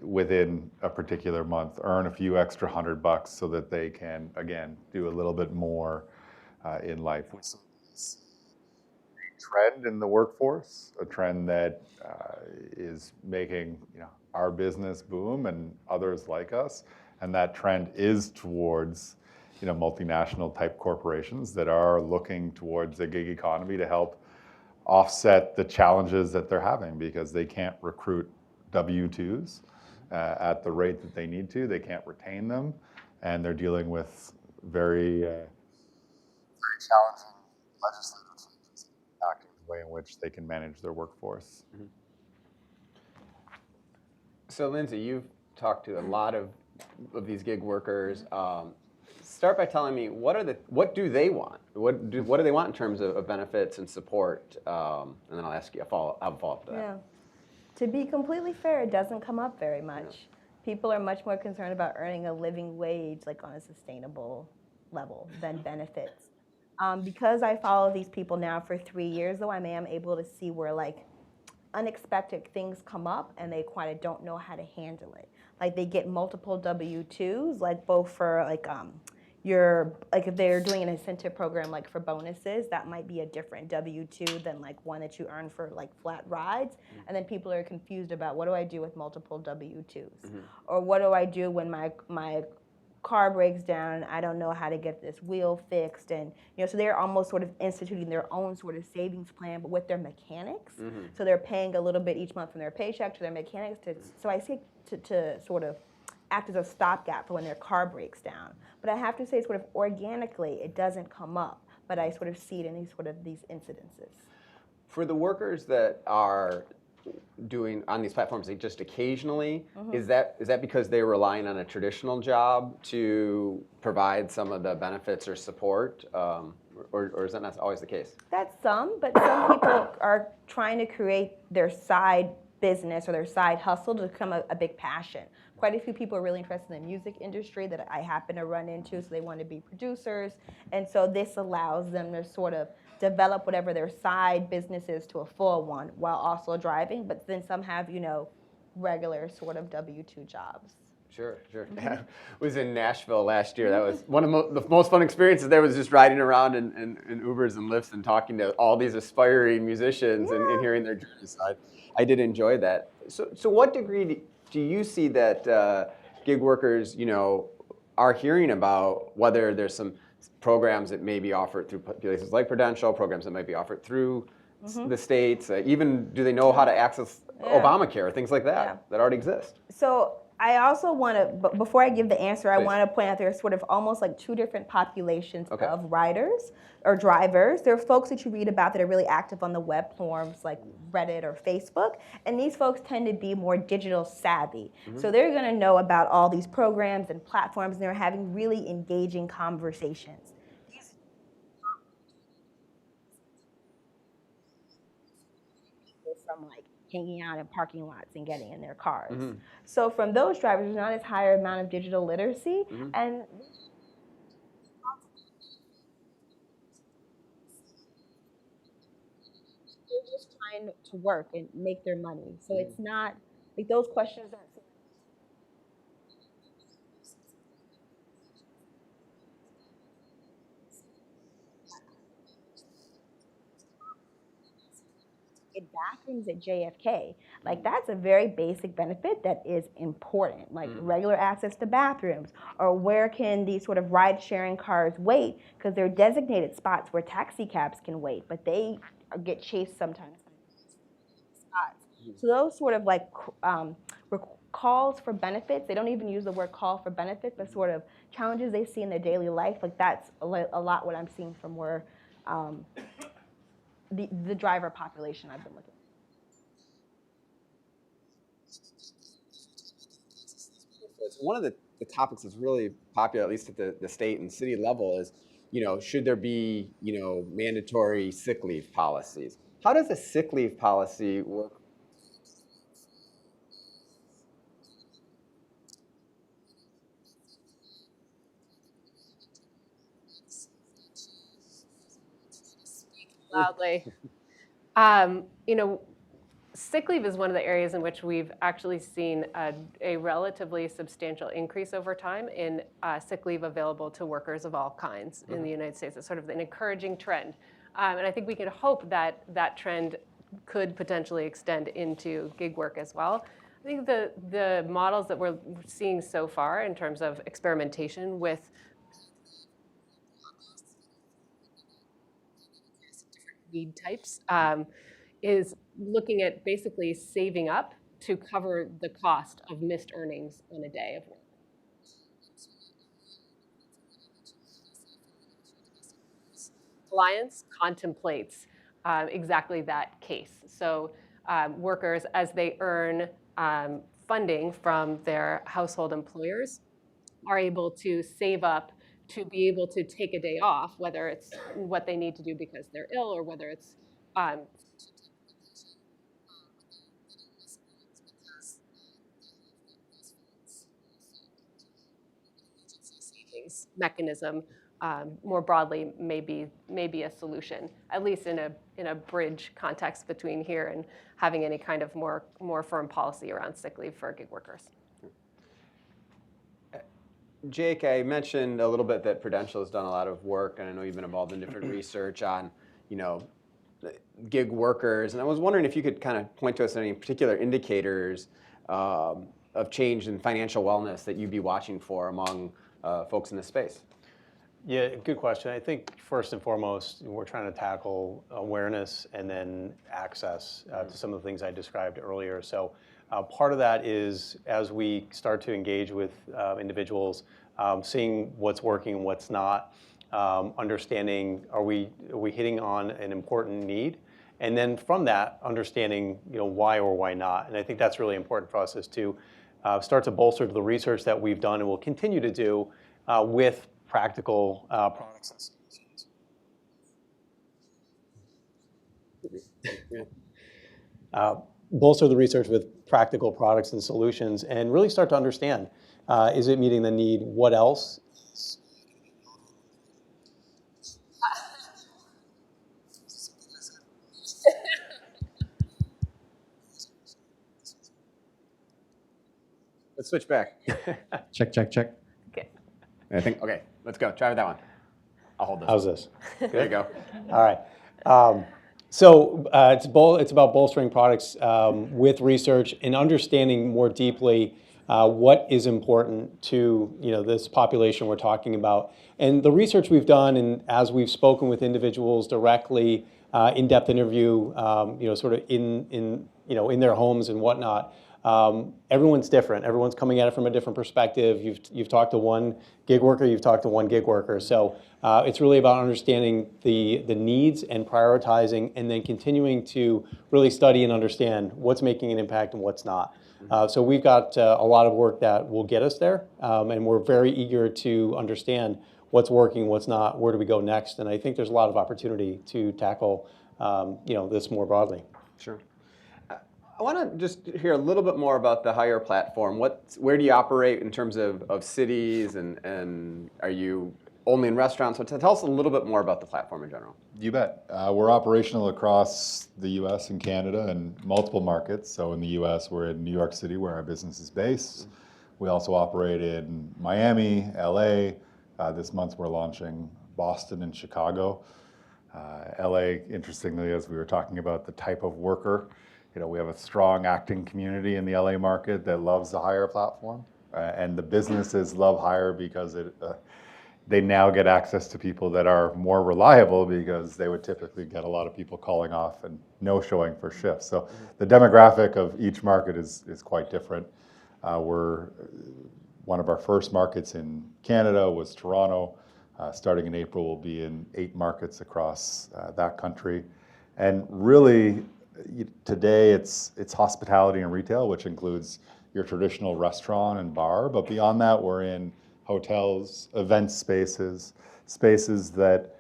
within a particular month, earn a few extra $100 so that they can, again, do a little bit more in life. We see this trend in the workforce, a trend that is making our business boom and others like us, and that trend is towards multinational type corporations that are looking towards the gig economy to help offset the challenges that they're having because they can't recruit W-2s at the rate that they need to. They can't retain them, and they're dealing with very challenging legislative changes impacting the way in which they can manage their workforce. Mm-hmm. So, Lindsay, you've talked to a lot of these gig workers. Start by telling me what do they want? What do they want in terms of benefits and support? And then I'll ask you a follow-up to that. Yeah. To be completely fair, it doesn't come up very much. People are much more concerned about earning a living wage, like on a sustainable level, than benefits. Because I follow these people now for 3 years, though, I am able to see where like unexpected things come up and they kind of don't know how to handle it. Like they get multiple W-2s, like both for like if they're doing an incentive program like for bonuses, that might be a different W-2 than like one that you earn for like flat rides. Mm-hmm. And then people are confused about what do I do with multiple W-2s? Mm-hmm. Or what do I do when my car breaks down and I don't know how to get this wheel fixed? And so they're almost sort of instituting their own sort of savings plan, but with their mechanics. Mm-hmm. So they're paying a little bit each month from their paycheck to their mechanics. So I see to sort of act as a stopgap for when their car breaks down. But I have to say, sort of organically, it doesn't come up. But I sort of see it in these incidences. For the workers that are doing on these platforms, like just occasionally, mm-hmm. is that because they're relying on a traditional job to provide some of the benefits or support, or is that not always the case? That's some, but some people are trying to create their side business or their side hustle to become a big passion. Quite a few people are really interested in the music industry that I happen to run into, so they want to be producers. And so this allows them to sort of develop whatever their side business is to a full one while also driving. But then some have, regular sort of W-2 jobs. Sure. Mm-hmm. I was in Nashville last year. That was one of the most fun experiences there, was just riding around in Ubers and Lyfts and talking to all these aspiring musicians and hearing their journeys. I did enjoy that. So what degree do you see that gig workers, are hearing about, whether there's some programs that may be offered through places like Prudential, programs that might be offered through mm-hmm. the states, even do they know how to access Obamacare, things like that already exist? So I also want to, before I give the answer, I want to point out there's sort of almost like two different populations of riders or drivers. There are folks that you read about that are really active on the web forums like Reddit or Facebook, and these folks tend to be more digital savvy. Mm-hmm. So they're going to know about all these programs and platforms, and they're having really engaging conversations. From like hanging out in parking lots and getting in their cars. Mm-hmm. So from those drivers, there's not as high amount of digital literacy, mm-hmm. and they're just trying to work and make their money. So mm-hmm. it's not like those questions aren't bathrooms at JFK. Like that's a very basic benefit that is important, like regular access to bathrooms, or where can these sort of ride-sharing cars wait, because there are designated spots where taxi cabs can wait, but they get chased sometimes by spots. So those sort of like calls for benefits, they don't even use the word call for benefits, but sort of challenges they see in their daily life, like that's a lot what I'm seeing from where the driver population I've been looking at. One of the the topics that's really popular, at least at the state and city level, is, should there be, mandatory sick leave policies? How does a sick leave policy work? Loudly. You know, sick leave is one of the areas in which we've actually seen a relatively substantial increase over time in sick leave available to workers of all kinds in the United States. It's sort of an encouraging trend. And I think we can hope that that trend could potentially extend into gig work as well. I think the models that we're seeing so far in terms of experimentation with need types is looking at basically saving up to cover the cost of missed earnings on a day of work. Alliance contemplates exactly that case. So workers, as they earn funding from their household employers, are able to save up to be able to take a day off, whether it's what they need to do because they're ill or whether it's savings mechanism more broadly may be a solution, at least in a bridge context between here and having any kind of more firm policy around sick leave for gig workers. Jake, I mentioned a little bit that Prudential has done a lot of work, and I know you've been involved in different research on, gig workers. And I was wondering if you could kind of point to us any particular indicators of change in financial wellness that you'd be watching for among folks in this space. Yeah, good question. I think first and foremost, we're trying to tackle awareness and then access to some of the things I described earlier. So part of that is as we start to engage with individuals, seeing what's working and what's not, understanding are we hitting on an important need, and then from that understanding why or why not. And I think that's really important for us is to start to bolster the research that we've done and will continue to do with practical products and solutions. Bolster the research with practical products and solutions and really start to understand, is it meeting the need? What else? Let's switch back. Check, check, check. Okay. I think, okay, let's go. Try with that one. I'll hold this. How's this? There you go. All right. So it's about bolstering products with research and understanding more deeply what is important to this population we're talking about. And the research we've done, and as we've spoken with individuals directly, in-depth interview, sort of in their homes and whatnot. Everyone's different. Everyone's coming at it from a different perspective. You've talked to one gig worker, you've talked to one gig worker. So it's really about understanding the needs and prioritizing, and then continuing to really study and understand what's making an impact and what's not. So we've got a lot of work that will get us there, and we're very eager to understand what's working, what's not, where do we go next. And I think there's a lot of opportunity to tackle this more broadly. Sure. I want to just hear a little bit more about the Hire platform. Where do you operate in terms of cities, and are you only in restaurants? So tell us a little bit more about the platform in general. You bet. We're operational across the U.S. and Canada and multiple markets. So in the U.S., we're in New York City, where our business is based. We also operate in Miami, L.A. This month, we're launching Boston and Chicago. L.A., interestingly, as we were talking about the type of worker, we have a strong acting community in the LA market that loves the Hire platform, and the businesses love Hire because they now get access to people that are more reliable, because they would typically get a lot of people calling off and no showing for shifts. So the demographic of each market is quite different. We're one of our first markets in Canada was Toronto. Starting in April, we'll be in 8 markets across that country, and really. Today it's hospitality and retail, which includes your traditional restaurant and bar, but beyond that, we're in hotels, event spaces, spaces that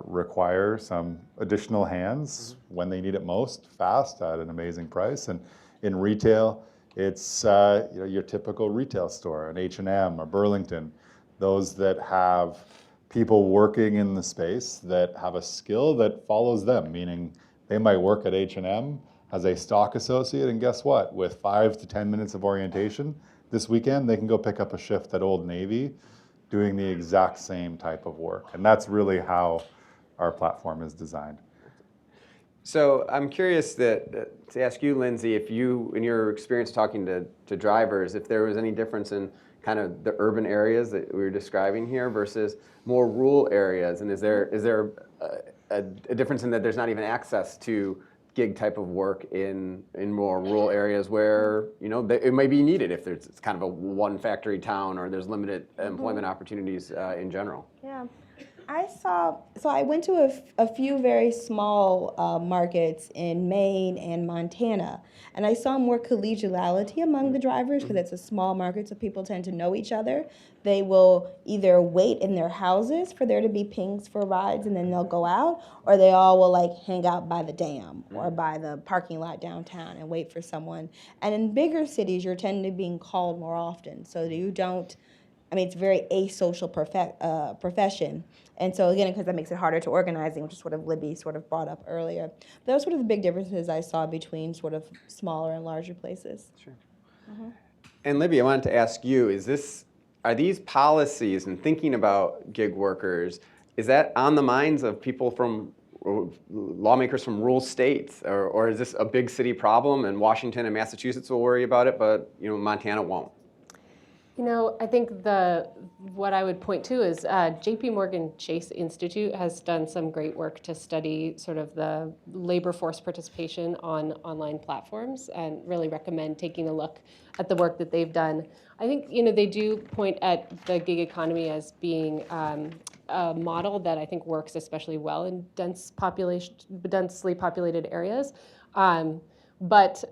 require some additional hands when they need it most, fast, at an amazing price. And in retail, it's your typical retail store, an H&M or Burlington, those that have people working in the space that have a skill that follows them, meaning they might work at H&M as a stock associate, and guess what? With 5 to 10 minutes of orientation this weekend, they can go pick up a shift at Old Navy doing the exact same type of work. And that's really how our platform is designed. So I'm curious to ask you, Lindsay, if you, in your experience talking to drivers, if there was any difference in kind of the urban areas that we were describing here versus more rural areas, and is there a difference in that there's not even access to gig type of work in more rural areres where it may be needed if it's kind of a one factory town or there's limited employment opportunities in general? Yeah. I went to a few very small markets in Maine and Montana, and I saw more collegiality among the drivers because it's a small market, so people tend to know each other. They will either wait in their houses for there to be pings for rides and then they'll go out, or they all will like hang out by the dam or by the parking lot downtown and wait for someone. And in bigger cities, you're tending to being called more often, so you don't. It's a very asocial profession. And so again, because that makes it harder to organizing, which is sort of Libby sort of brought up earlier. Those sort of the big differences I saw between sort of smaller and larger places. Sure. And Libby, I wanted to ask you, are these policies and thinking about gig workers, is that on the minds of people lawmakers from rural states, or is this a big city problem and Washington and Massachusetts will worry about it, but Montana won't? I think what I would point to is JP Morgan Chase Institute has done some great work to study sort of the labor force participation on online platforms, and really recommend taking a look at the work that they've done. I think they do point at the gig economy as being a model that I think works especially well in densely populated areas, but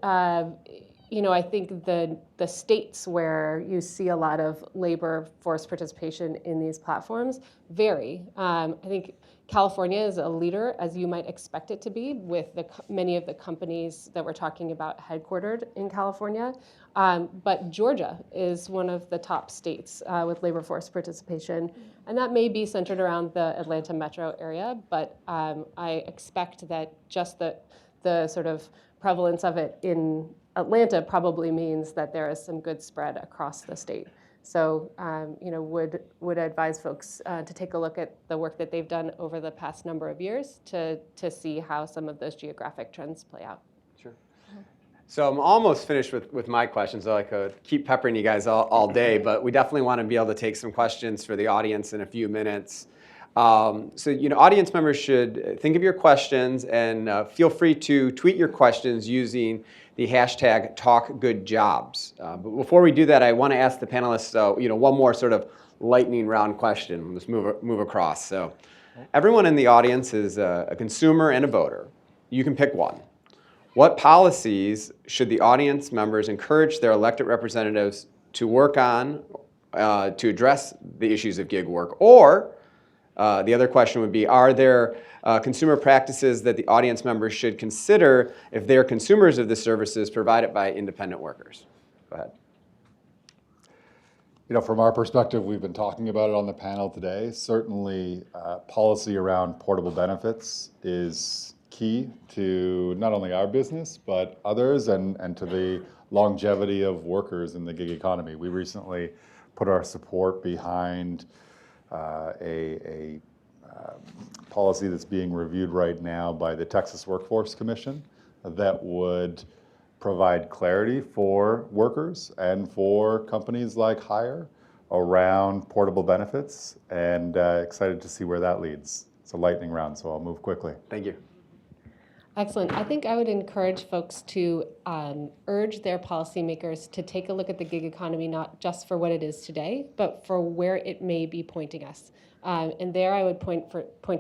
I think the states where you see a lot of labor force participation in these platforms vary. I think California is a leader, as you might expect it to be, with many of the companies that we're talking about headquartered in California. But Georgia is one of the top states with labor force participation, and that may be centered around the Atlanta metro area, but I expect that just the sort of prevalence of it in Atlanta probably means that there is some good spread across the state. So, would advise folks to take a look at the work that they've done over the past number of years to see how some of those geographic trends play out. Sure. So I'm almost finished with my questions. I could keep peppering you guys all day, but we definitely want to be able to take some questions for the audience in a few minutes. Audience members should think of your questions and feel free to tweet your questions using the hashtag #TalkGoodJobs. But before we do that, I want to ask the panelists, one more sort of lightning round question. Let's move across. So, everyone in the audience is a consumer and a voter. You can pick one. What policies should the audience members encourage their elected representatives to work on to address the issues of gig work? Or the other question would be, are there consumer practices that the audience members should consider if they're consumers of the services provided by independent workers? Go ahead. From our perspective, we've been talking about it on the panel today. Certainly, policy around portable benefits is key to not only our business, but others, and to the longevity of workers in the gig economy. We recently put our support behind a policy that's being reviewed right now by the Texas Workforce Commission that would provide clarity for workers and for companies like Hire around portable benefits, and excited to see where that leads. It's a lightning round, so I'll move quickly. Thank you. Excellent. I think I would encourage folks to urge their policymakers to take a look at the gig economy, not just for what it is today, but for where it may be pointing us. And there I would point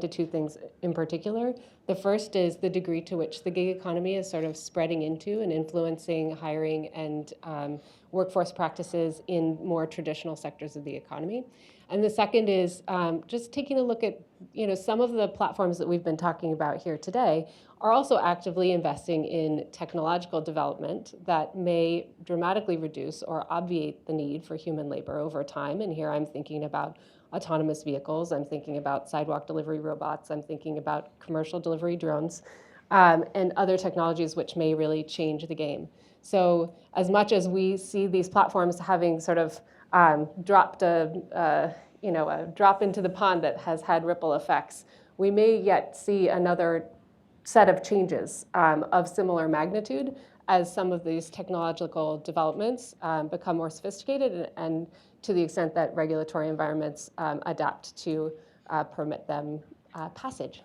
to two things in particular. The first is the degree to which the gig economy is sort of spreading into and influencing hiring and workforce practices in more traditional sectors of the economy. And the second is just taking a look at, some of the platforms that we've been talking about here today are also actively investing in technological development that may dramatically reduce or obviate the need for human labor over time. And here I'm thinking about autonomous vehicles, I'm thinking about sidewalk delivery robots, I'm thinking about commercial delivery drones, and other technologies which may really change the game. So as much as we see these platforms having sort of dropped a drop into the pond that has had ripple effects, we may yet see another set of changes of similar magnitude as some of these technological developments become more sophisticated and to the extent that regulatory environments adapt to permit them passage.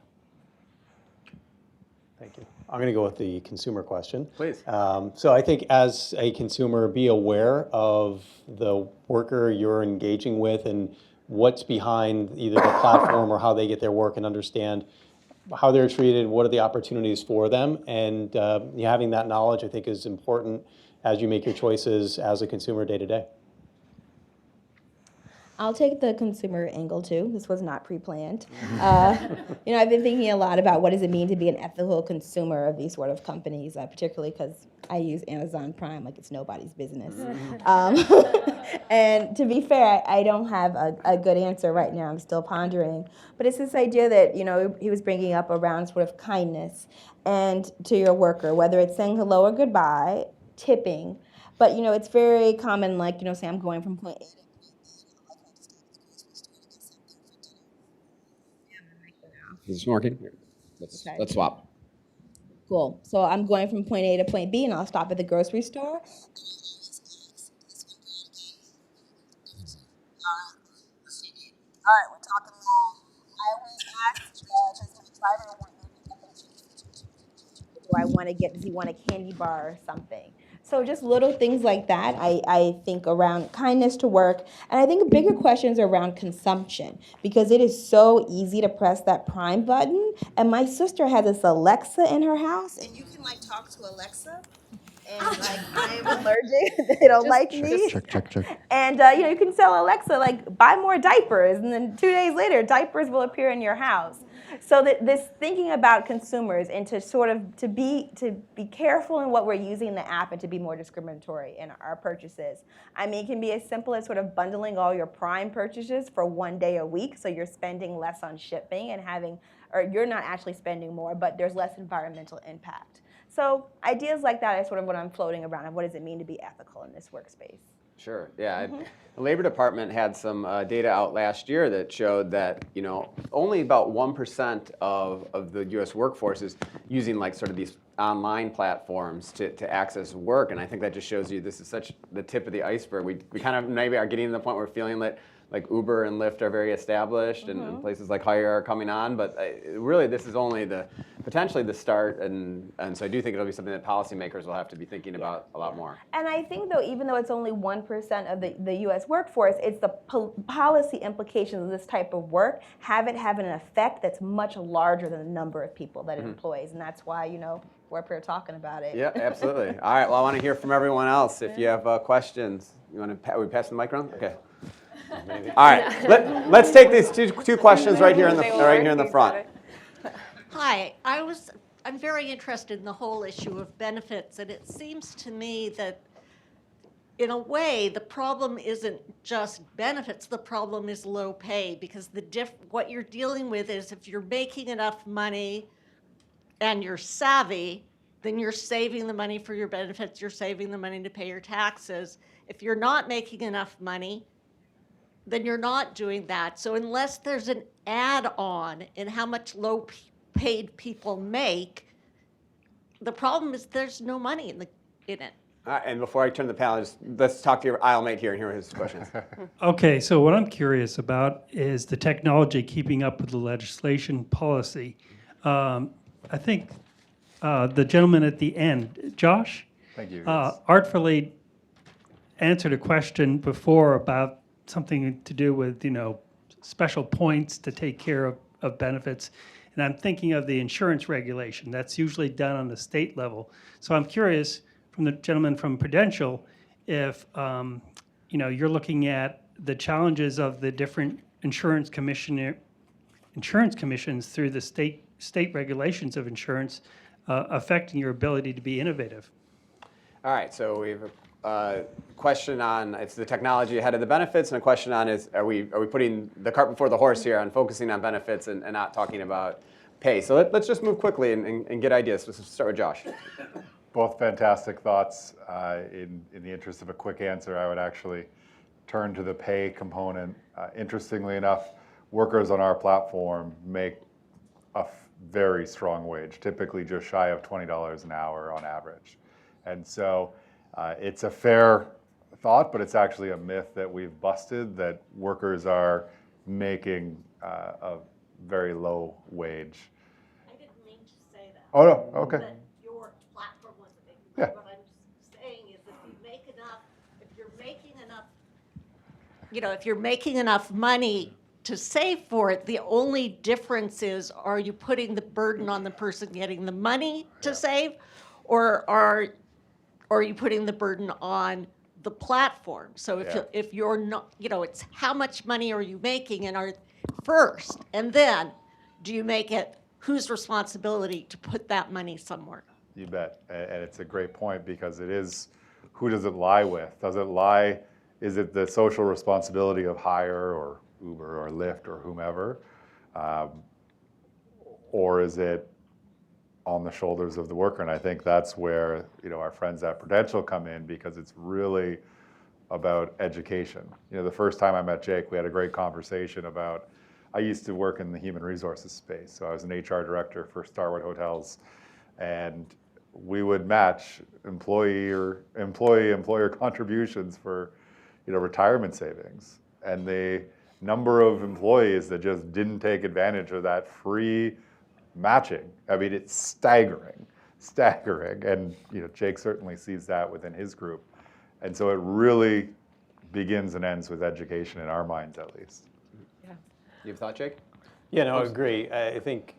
Thank you. I'm going to go with the consumer question. Please. So I think as a consumer, be aware of the worker you're engaging with and what's behind either the platform or how they get their work, and understand how they're treated, what are the opportunities for them. And having that knowledge, I think, is important as you make your choices as a consumer day to day. I'll take the consumer angle too. This was not pre-planned. I've been thinking a lot about what does it mean to be an ethical consumer of these sort of companies, particularly because I use Amazon Prime like it's nobody's business. And to be fair, I don't have a good answer right now. I'm still pondering. But it's this idea that, he was bringing up around sort of kindness and to your worker, whether it's saying hello or goodbye, tipping. But, it's very common, like, say I'm going from point A to Is this working? Here. Let's swap. Cool. So I'm going from point A to point B, and I'll stop at the grocery store. All right, we're talking about. I always ask, does the driver want do I want to get? Does he want a candy bar or something? So just little things like that, I think, around kindness to work. And I think bigger questions are around consumption, because it is so easy to press that Prime button. And my sister has this Alexa in her house, and you can talk to Alexa. And I'm allergic, they don't like me. Check. And you can tell Alexa, buy more diapers, and then 2 days later, diapers will appear in your house. So that this thinking about consumers and to sort of to be careful in what we're using in the app and to be more discriminatory in our purchases. I mean, it can be as simple as sort of bundling all your Prime purchases for 1 day a week, so you're spending less on shipping and or you're not actually spending more, but there's less environmental impact. So ideas like that is sort of what I'm floating around, and what does it mean to be ethical in this workspace? Sure. Yeah. The Labor Department had some data out last year that showed that only about 1% of the U.S. workforce is using sort of these online platforms to access work, and I think that just shows you this is such the tip of the iceberg. We kind of maybe are getting to the point where we're feeling that Uber and Lyft are very established, and places like Hire are coming on, but really this is only potentially the start, and so I do think it'll be something that policymakers will have to be thinking about a lot more. And I think, though, even though it's only 1% of the U.S. workforce, it's the policy implications of this type of work have an effect that's much larger than the number of people that it employs, and that's why, we're up here talking about it. Yeah, absolutely. All right, well, I want to hear from everyone else. If you have questions, are we passing the mic around? Okay. Maybe. All right, let's take these two questions right here in the front. Hi, I'm very interested in the whole issue of benefits, and it seems to me that in a way the problem isn't just benefits, the problem is low pay, because what you're dealing with is if you're making enough money and you're savvy, then you're saving the money for your benefits, you're saving the money to pay your taxes. If you're not making enough money, then you're not doing that. So unless there's an add-on in how much low-paid people make, the problem is there's no money in it. All right, and before I turn the panel, let's talk to your aisle mate here and hear his questions. Okay, so what I'm curious about is the technology keeping up with the legislation policy. I think the gentleman at the end, Josh, Thank you. artfully answered a question before about something to do with, special points to take care of benefits. And I'm thinking of the insurance regulation. That's usually done on the state level. So I'm curious from the gentleman from Prudential if you're looking at the challenges of the different insurance commissions through the state regulations of insurance affecting your ability to be innovative. All right, so we have a question on, it's the technology ahead of the benefits, and a question on is, are we putting the cart before the horse here on focusing on benefits and not talking about pay? So let's just move quickly and get ideas. Let's start with Josh. Both fantastic thoughts. In the interest of a quick answer, I would actually turn to the pay component. Interestingly enough, workers on our platform make a very strong wage, typically just shy of $20 an hour on average. And so it's a fair thought, but it's actually a myth that we've busted, that workers are making a very low wage. I didn't mean to say that. Oh, no, okay. That your platform was a big Yeah. What I'm saying is if you're making enough money to save for it, the only difference is, are you putting the burden on the person getting the money to save, or are you putting the burden on the platform? So if you're not, it's how much money are you making, and first, and then do you make it whose responsibility to put that money somewhere? You bet. And it's a great point, because it is, who does it lie with? Is it the social responsibility of Hire or Uber or Lyft or whomever? Or is it on the shoulders of the worker? And I think that's where our friends at Prudential come in, because it's really about education. The first time I met Jake, we had a great conversation about, I used to work in the human resources space. So I was an HR director for Starwood Hotels, and we would match employer contributions for retirement savings. And the number of employees that just didn't take advantage of that free matching, I mean, it's staggering. And Jake certainly sees that within his group. And so it really begins and ends with education, in our minds at least. Yeah. You have a thought, Jake? Yeah, no, I agree. I think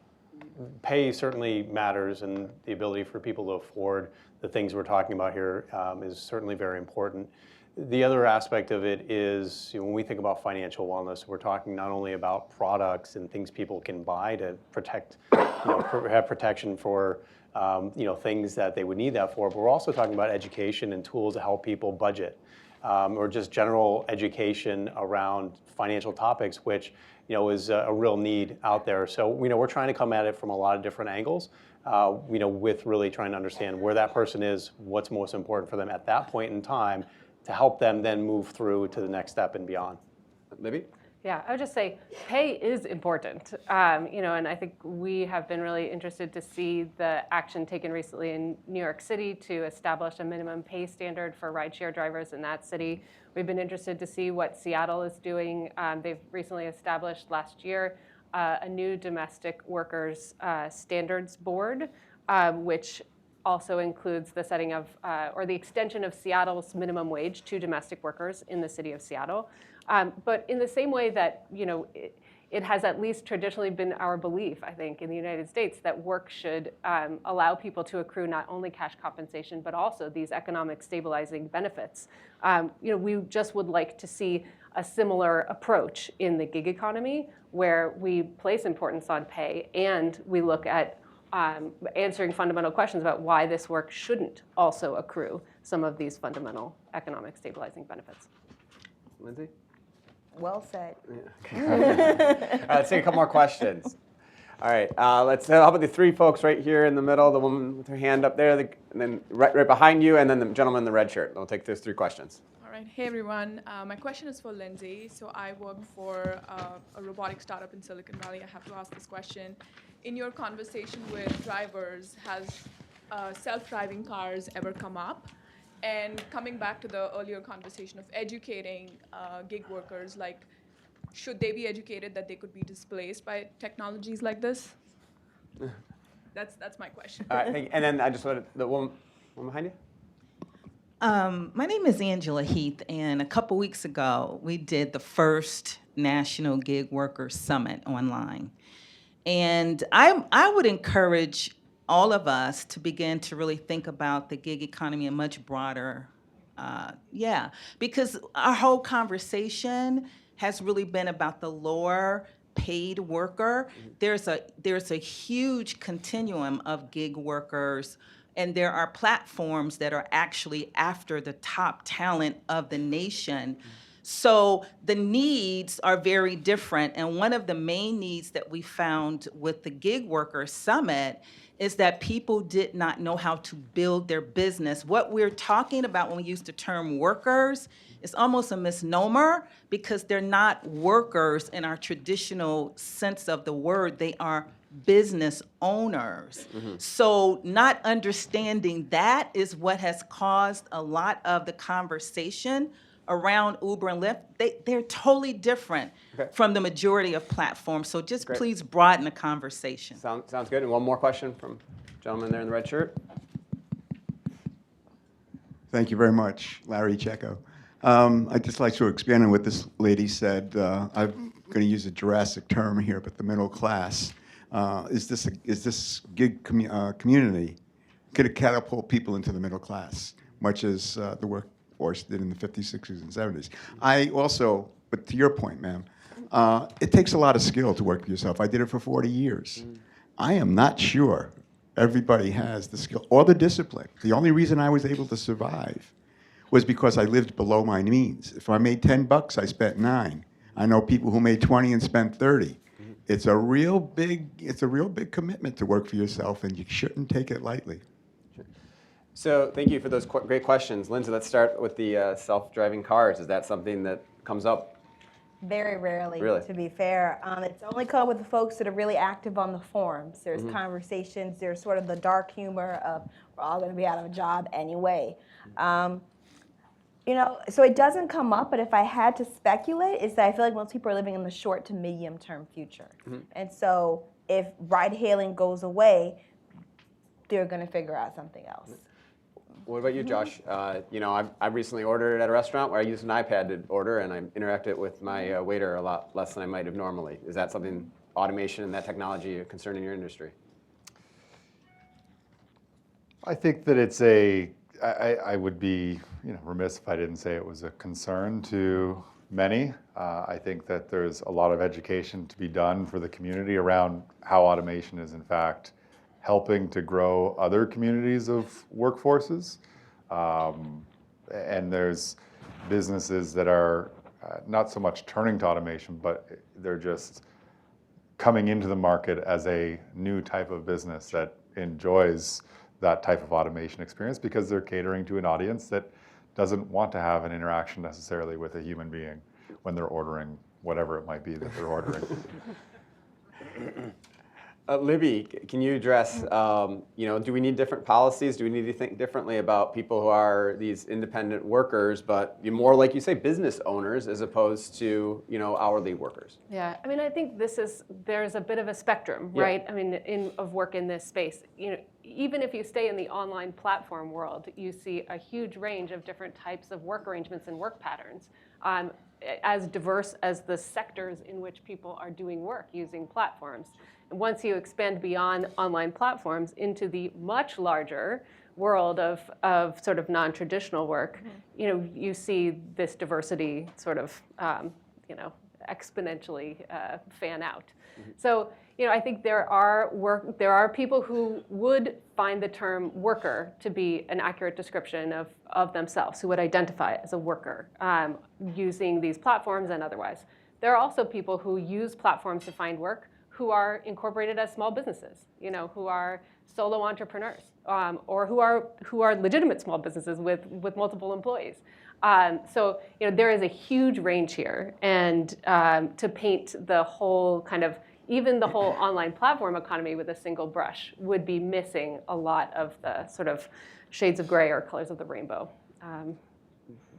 pay certainly matters, and the ability for people to afford the things we're talking about here is certainly very important. The other aspect of it is, when we think about financial wellness, we're talking not only about products and things people can buy to protect, have protection for, things that they would need that for, but we're also talking about education and tools to help people budget, or just general education around financial topics, which is a real need out there. So we're trying to come at it from a lot of different angles, with really trying to understand where that person is, what's most important for them at that point in time, to help them then move through to the next step and beyond. Libby? Yeah, I would just say pay is important, and I think we have been really interested to see the action taken recently in New York City to establish a minimum pay standard for rideshare drivers in that city. We've been interested to see what Seattle is doing. They've recently established last year a new domestic workers standards board, which also includes the setting of, or the extension of Seattle's minimum wage to domestic workers in the city of Seattle. But in the same way that, it has at least traditionally been our belief, I think, in the United States, that work should allow people to accrue not only cash compensation, but also these economic stabilizing benefits. We just would like to see a similar approach in the gig economy, where we place importance on pay and we look at answering fundamental questions about why this work shouldn't also accrue some of these fundamental economic stabilizing benefits. Lindsay? Well said. All right, let's take a couple more questions. All right, how about the three folks right here in the middle, the woman with her hand up there, and then right behind you, and then the gentleman in the red shirt. We'll take those three questions. All right, hey everyone. My question is for Lindsay. So I work for a robotic startup in Silicon Valley. I have to ask this question. In your conversation with drivers, has self-driving cars ever come up? And coming back to the earlier conversation of educating gig workers, like, should they be educated that they could be displaced by technologies like this? That's my question. All right, and then I just wanted the woman behind you. My name is Angela Heath, and a couple weeks ago, we did the first National Gig Workers Summit online. And I would encourage all of us to begin to really think about the gig economy in much broader, because our whole conversation has really been about the lower paid worker. There's a huge continuum of gig workers, and there are platforms that are actually after the top talent of the nation. So the needs are very different. And one of the main needs that we found with the Gig Workers Summit is that people did not know how to build their business. What we're talking about when we use the term workers is almost a misnomer, because they're not workers in our traditional sense of the word. They are business owners. So not understanding that is what has caused a lot of the conversation around Uber and Lyft. They're totally different from the majority of platforms. So just please broaden the conversation. Sounds good. And one more question from gentleman there in the red shirt. Thank you very much, Larry Checo. I'd just like to expand on what this lady said. I'm going to use a Jurassic term here, but the middle class. Is this gig community going to catapult people into the middle class, much as the workforce did in the 50s, 60s, and 70s? I also, but to your point, ma'am, it takes a lot of skill to work for yourself. I did it for 40 years. I am not sure everybody has the skill or the discipline. The only reason I was able to survive was because I lived below my means. If I made $10, I spent 9. I know people who made 20 and spent 30. It's a real big commitment to work for yourself, and you shouldn't take it lightly. So thank you for those great questions. Lindsay, let's start with the self-driving cars. Is that something that comes up? Very rarely, Really? to be fair. It's only come with the folks that are really active on the forums. There's conversations, there's sort of the dark humor of, we're all going to be out of a job anyway. So it doesn't come up, but if I had to speculate, is that I feel like most people are living in the short to medium term future. And so if ride hailing goes away, they're going to figure out something else. What about you, Josh? I recently ordered at a restaurant where I used an iPad to order, and I interacted with my waiter a lot less than I might have normally. Is that something, automation and that technology, a concern in your industry? I think that I would be remiss if I didn't say it was a concern to many. I think that there's a lot of education to be done for the community around how automation is in fact helping to grow other communities of workforces. And there's businesses that are not so much turning to automation, but they're just coming into the market as a new type of business that enjoys that type of automation experience because they're catering to an audience that doesn't want to have an interaction necessarily with a human being when they're ordering whatever it might be that they're ordering. Libby, can you address, do we need different policies? Do we need to think differently about people who are these independent workers, but more like you say, business owners as opposed to, hourly workers? Yeah, I think there's a bit of a spectrum, right? Of work in this space. Even if you stay in the online platform world, you see a huge range of different types of work arrangements and work patterns, as diverse as the sectors in which people are doing work using platforms. And once you expand beyond online platforms into the much larger world of sort of non-traditional work, you see this diversity sort of, exponentially fan out. So, I think there are people who would find the term worker to be an accurate description of themselves, who would identify as a worker using these platforms and otherwise. There are also people who use platforms to find work who are incorporated as small businesses, who are solo entrepreneurs, or who are legitimate small businesses with multiple employees. So there is a huge range here, and to paint the whole even the whole online platform economy with a single brush would be missing a lot of the sort of shades of gray or colors of the rainbow.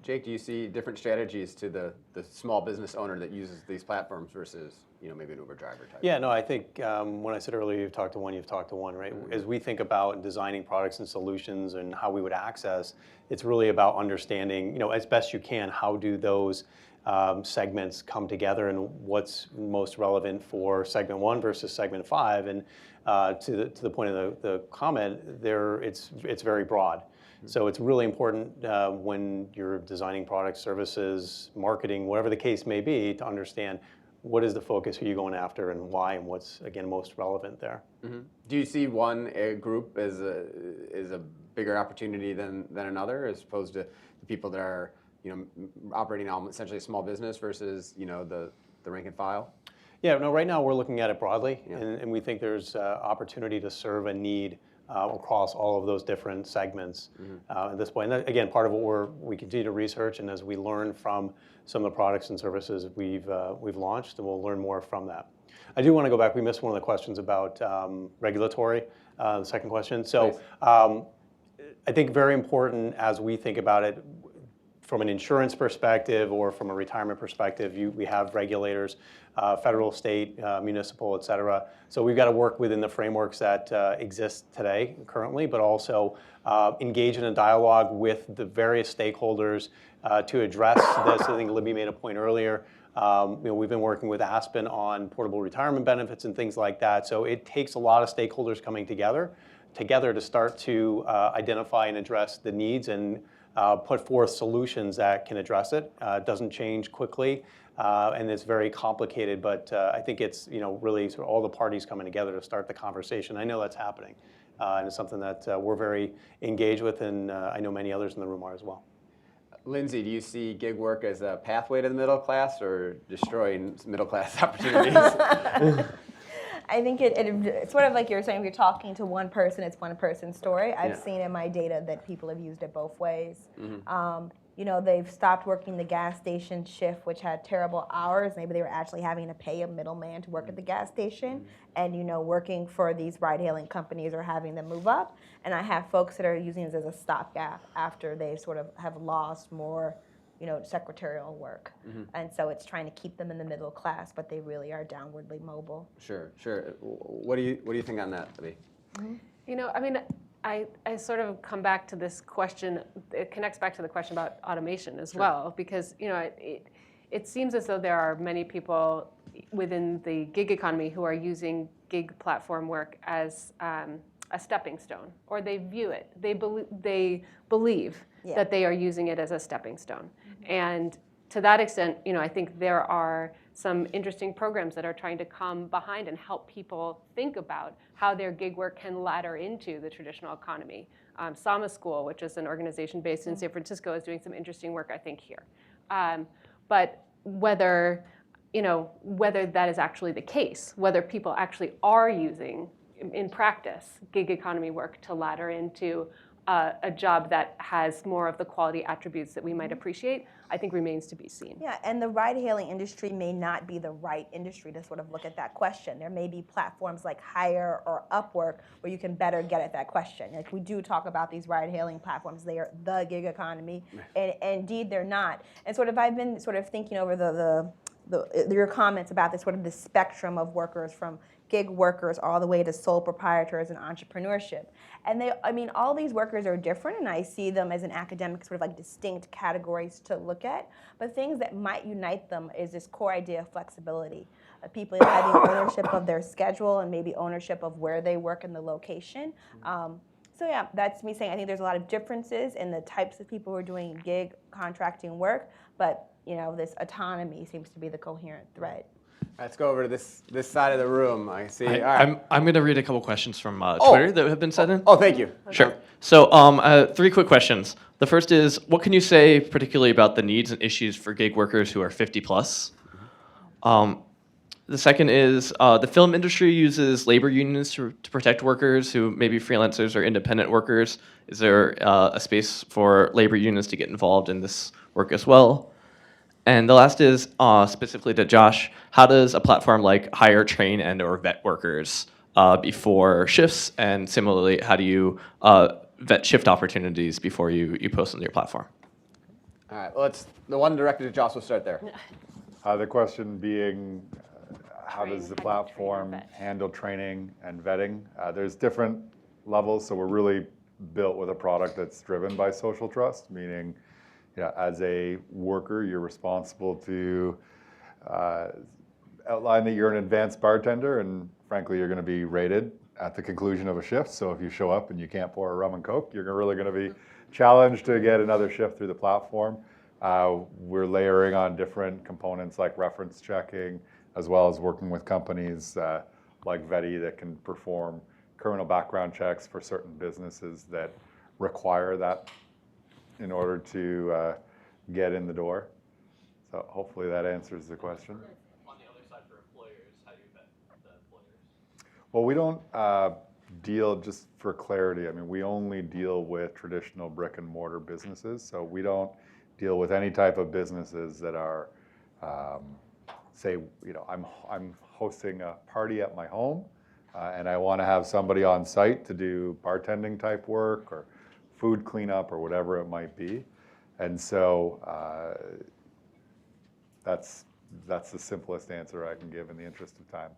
Jake, do you see different strategies to the small business owner that uses these platforms versus maybe an Uber driver type? Yeah, no, I think when I said earlier, you've talked to one, right? As we think about designing products and solutions and how we would access, it's really about understanding, as best you can, how do those segments come together and what's most relevant for segment 1 versus segment 5. And to the point of the comment, it's very broad. So it's really important when you're designing products, services, marketing, whatever the case may be, to understand what is the focus, who you're going after, and why, and what's, again, most relevant there. Mm-hmm. Do you see one group as a bigger opportunity than another, as opposed to the people that are operating on essentially a small business versus the rank and file? Yeah, no, right now we're looking at it broadly, and we think there's opportunity to serve a need across all of those different segments at this point. And that, again, part of what we continue to research, and as we learn from some of the products and services we've launched, and we'll learn more from that. I do want to go back. We missed one of the questions about regulatory, the second question. So I think very important as we think about it, from an insurance perspective or from a retirement perspective, we have regulators, federal, state, municipal, et cetera. So we've got to work within the frameworks that exist today, currently, but also engage in a dialogue with the various stakeholders to address this. I think Libby made a point earlier. We've been working with Aspen on portable retirement benefits and things like that. So it takes a lot of stakeholders coming together to start to identify and address the needs and put forth solutions that can address it. It doesn't change quickly, and it's very complicated, but I think it's really sort of all the parties coming together to start the conversation. I know that's happening, and it's something that we're very engaged with, and I know many others in the room are as well. Lindsay, do you see gig work as a pathway to the middle class or destroying middle class opportunities? I think it's sort of like you're saying, if you're talking to one person, it's one person's story. I've seen in my data that people have used it both ways. They've stopped working the gas station shift, which had terrible hours. Maybe they were actually having to pay a middleman to work at the gas station. And, working for these ride-hailing companies or having them move up. And I have folks that are using it as a stopgap after they sort of have lost more secretarial work. And so it's trying to keep them in the middle class, but they really are downwardly mobile. Sure. What do you think on that, Libby? I sort of come back to this question. It connects back to the question about automation as well, because it seems as though there are many people within the gig economy who are using gig platform work as a stepping stone, or they view it. They believe that they are using it as a stepping stone, and to that extent, I think there are some interesting programs that are trying to come behind and help people think about how their gig work can ladder into the traditional economy. Sama School, which is an organization based in San Francisco, is doing some interesting work, I think, here. But whether that is actually the case, whether people actually are using, in practice, gig economy work to ladder into a job that has more of the quality attributes that we might appreciate, I think remains to be seen. Yeah, and the ride-hailing industry may not be the right industry to sort of look at that question. There may be platforms like Hire or Upwork where you can better get at that question. Like, we do talk about these ride-hailing platforms. They are the gig economy, and indeed they're not. And sort of I've been sort of thinking over your comments about this sort of the spectrum of workers, from gig workers all the way to sole proprietors and entrepreneurship. And all these workers are different, and I see them as an academic sort of like distinct categories to look at. But things that might unite them is this core idea of flexibility. People having ownership of their schedule and maybe ownership of where they work and the location. So yeah, that's me saying I think there's a lot of differences in the types of people who are doing gig contracting work, but this autonomy seems to be the coherent thread. Let's go over to this side of the room. I see. All right. I'm going to read a couple questions from Twitter that have been sent in. Oh, thank you. Sure. So 3 quick questions. The first is, what can you say particularly about the needs and issues for gig workers who are 50 plus? The second is, the film industry uses labor unions to protect workers who may be freelancers or independent workers. Is there a space for labor unions to get involved in this work as well? And the last is, specifically to Josh, how does a platform like hire, train, and or vet workers before shifts? And similarly, how do you vet shift opportunities before you post on your platform? All right, well, the one directed to Josh will start there. The question being, how Train, does the how do you train or platform vet? handle training and vetting? There's different levels, so we're really built with a product that's driven by social trust, meaning, as a worker, you're responsible to outline that you're an advanced bartender, and frankly, you're going to be rated at the conclusion of a shift. So if you show up and you can't pour a rum and coke, you're really going to be challenged to get another shift through the platform. We're layering on different components like reference checking, as well as working with companies like Veti that can perform criminal background checks for certain businesses that require that in order to get in the door. So hopefully that answers the question. On the other side for employers, how do you vet the employers? Well, we don't deal, just for clarity, I mean, we only deal with traditional brick and mortar businesses. So we don't deal with any type of businesses that are, say, I'm hosting a party at my home and I want to have somebody on site to do bartending type work or food cleanup or whatever it might be. And so that's the simplest answer I can give in the interest of time.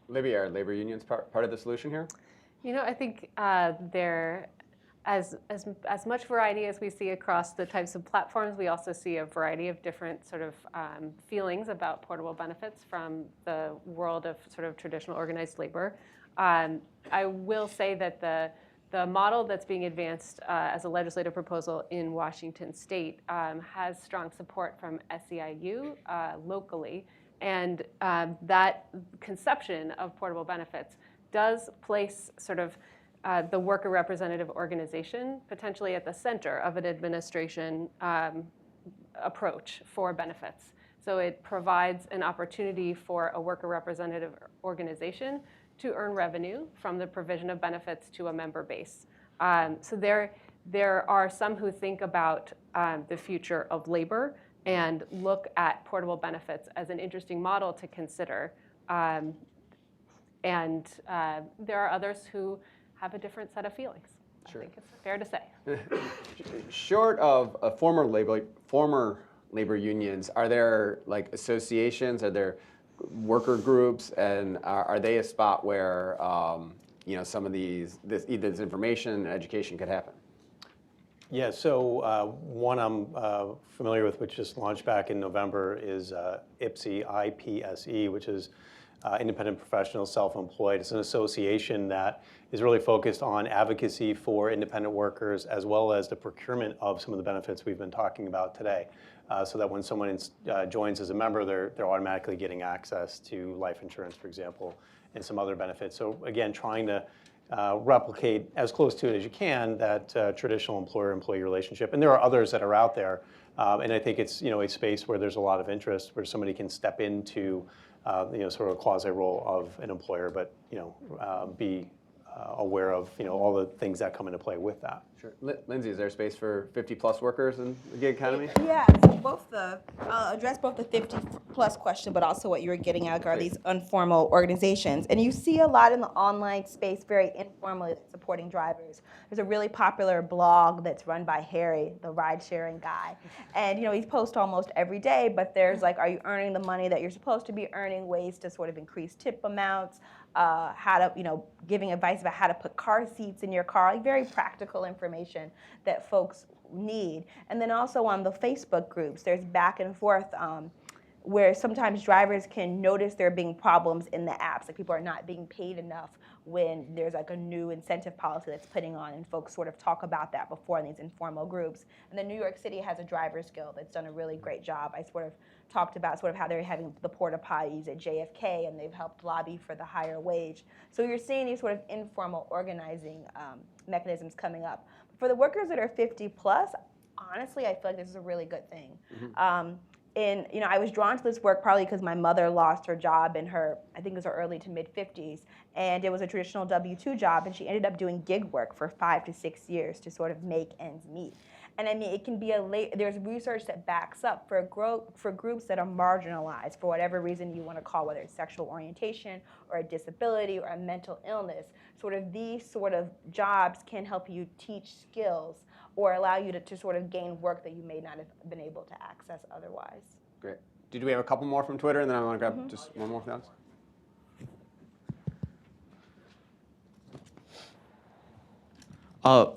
Libby, are labor unions part of the solution here? I think there, as much variety as we see across the types of platforms, we also see a variety of different sort of feelings about portable benefits from the world of sort of traditional organized labor. I will say that the model that's being advanced as a legislative proposal in Washington State has strong support from SEIU locally, and that conception of portable benefits does place sort of the worker representative organization potentially at the center of an administration approach for benefits. So it provides an opportunity for a worker representative organization to earn revenue from the provision of benefits to a member base. So there are some who think about the future of labor and look at portable benefits as an interesting model to consider. And there are others who have a different set of feelings. Sure. I think it's fair to say. Short of former labor unions, are there like associations? Are there worker groups, and are they a spot where some of this information and education could happen? Yeah, so one I'm familiar with, which just launched back in November, is IPSE, IPSE, which is Independent Professional Self-Employed. It's an association that is really focused on advocacy for independent workers, as well as the procurement of some of the benefits we've been talking about today. So that when someone joins as a member, they're automatically getting access to life insurance, for example, and some other benefits. So again, trying to replicate as close to it as you can that traditional employer-employee relationship. And there are others that are out there, and I think it's a space where there's a lot of interest, where somebody can step into sort of a quasi role of an employer, but be aware of all the things that come into play with that. Sure. Lindsay, is there space for 50-plus workers in the gig economy? Yeah, so I'll address both the 50-plus question, but also what you were getting at are these informal organizations. And you see a lot in the online space, very informally supporting drivers. There's a really popular blog that's run by Harry, the ride-sharing guy. And, he posts almost every day, but there's like, are you earning the money that you're supposed to be earning, ways to sort of increase tip amounts, how to, giving advice about how to put car seats in your car, like very practical information that folks need. And then also on the Facebook groups, there's back and forth where sometimes drivers can notice there being problems in the apps, like people are not being paid enough when there's like a new incentive policy that's putting on, and folks sort of talk about that before in these informal groups. And then New York City has a drivers guild that's done a really great job. I sort of talked about sort of how they're having the porta potties at JFK, and they've helped lobby for the higher wage. So you're seeing these sort of informal organizing mechanisms coming up. For the workers that are 50 plus, honestly, I feel like this is a really good thing. Mm-hmm. I was drawn to this work probably because my mother lost her job in her, I think it was her early to mid 50s, and it was a traditional W-2 job, and she ended up doing gig work for 5 to 6 years to sort of make ends meet. And I mean, it can be there's research that backs up for groups that are marginalized for whatever reason you want to call, whether it's sexual orientation or a disability or a mental illness. Sort of these sort of jobs can help you teach skills or allow you to sort of gain work that you may not have been able to access otherwise. Great. Did we have a couple more from Twitter, and then I want to grab just one more from us?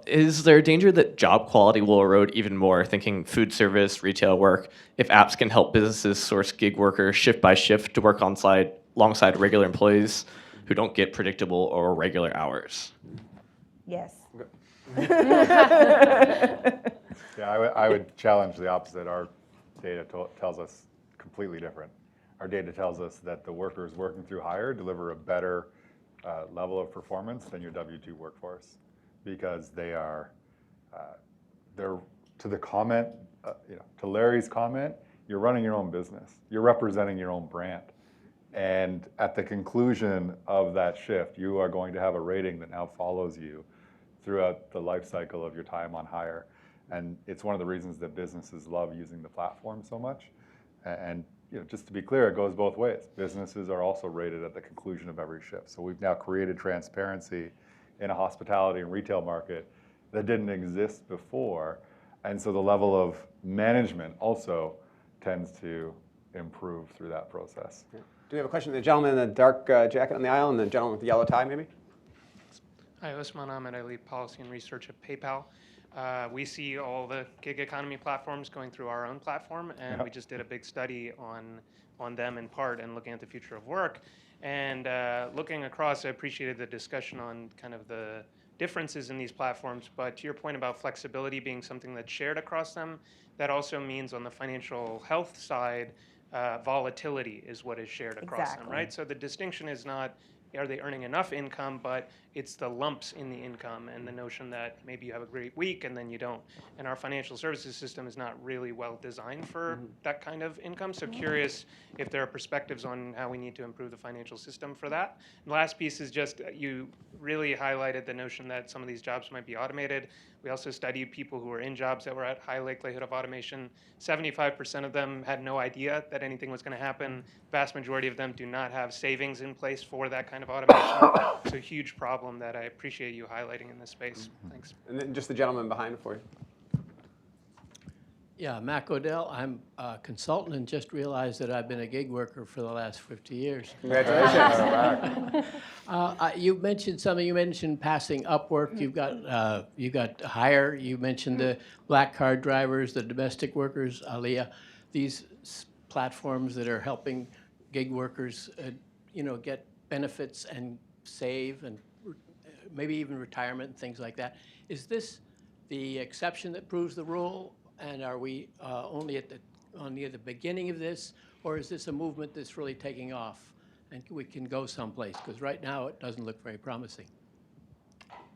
Is there a danger that job quality will erode even more, thinking food service, retail work, if apps can help businesses source gig workers shift by shift to work alongside regular employees who don't get predictable or regular hours? Yes. Yeah, I would challenge the opposite. Our data tells us completely different. Our data tells us that the workers working through hire deliver a better level of performance than your W-2 workforce, because they're to the comment, to Larry's comment, you're running your own business. You're representing your own brand. And at the conclusion of that shift, you are going to have a rating that now follows you throughout the life cycle of your time on hire. And it's one of the reasons that businesses love using the platform so much. And just to be clear, it goes both ways. Businesses are also rated at the conclusion of every shift. So we've now created transparency in a hospitality and retail market that didn't exist before. And so the level of management also tends to improve through that process. Do we have a question? The gentleman in the dark jacket on the aisle and the gentleman with the yellow tie, maybe? Hi, Usman Ahmed. I lead policy and research at PayPal. We see all the gig economy platforms going through our own platform, and we just did a big study on them in part and looking at the future of work. And looking across, I appreciated the discussion on kind of the differences in these platforms, but to your point about flexibility being something that's shared across them, that also means on the financial health side, volatility is what is shared across them, right? So the distinction is not, are they earning enough income, but it's the lumps in the income and the notion that maybe you have a great week and then you don't. And our financial services system is not really well designed for that kind of income. So curious if there are perspectives on how we need to improve the financial system for that. And the last piece is just you really highlighted the notion that some of these jobs might be automated. We also studied people who were in jobs that were at high likelihood of automation. 75% of them had no idea that anything was going to happen. Vast majority of them do not have savings in place for that kind of automation. It's a huge problem that I appreciate you highlighting in this space. Thanks. And then just the gentleman behind for you. Yeah, Mac Odell. I'm a consultant and just realized that I've been a gig worker for the last 50 years. Congratulations. You mentioned something. You mentioned passing Upwork. You got Hire. You mentioned the black card drivers, the domestic workers, Aliyah. These platforms that are helping gig workers, get benefits and save and maybe even retirement and things like that. Is this the exception that proves the rule? And are we only at the beginning of this, or is this a movement that's really taking off and we can go someplace? Because right now it doesn't look very promising.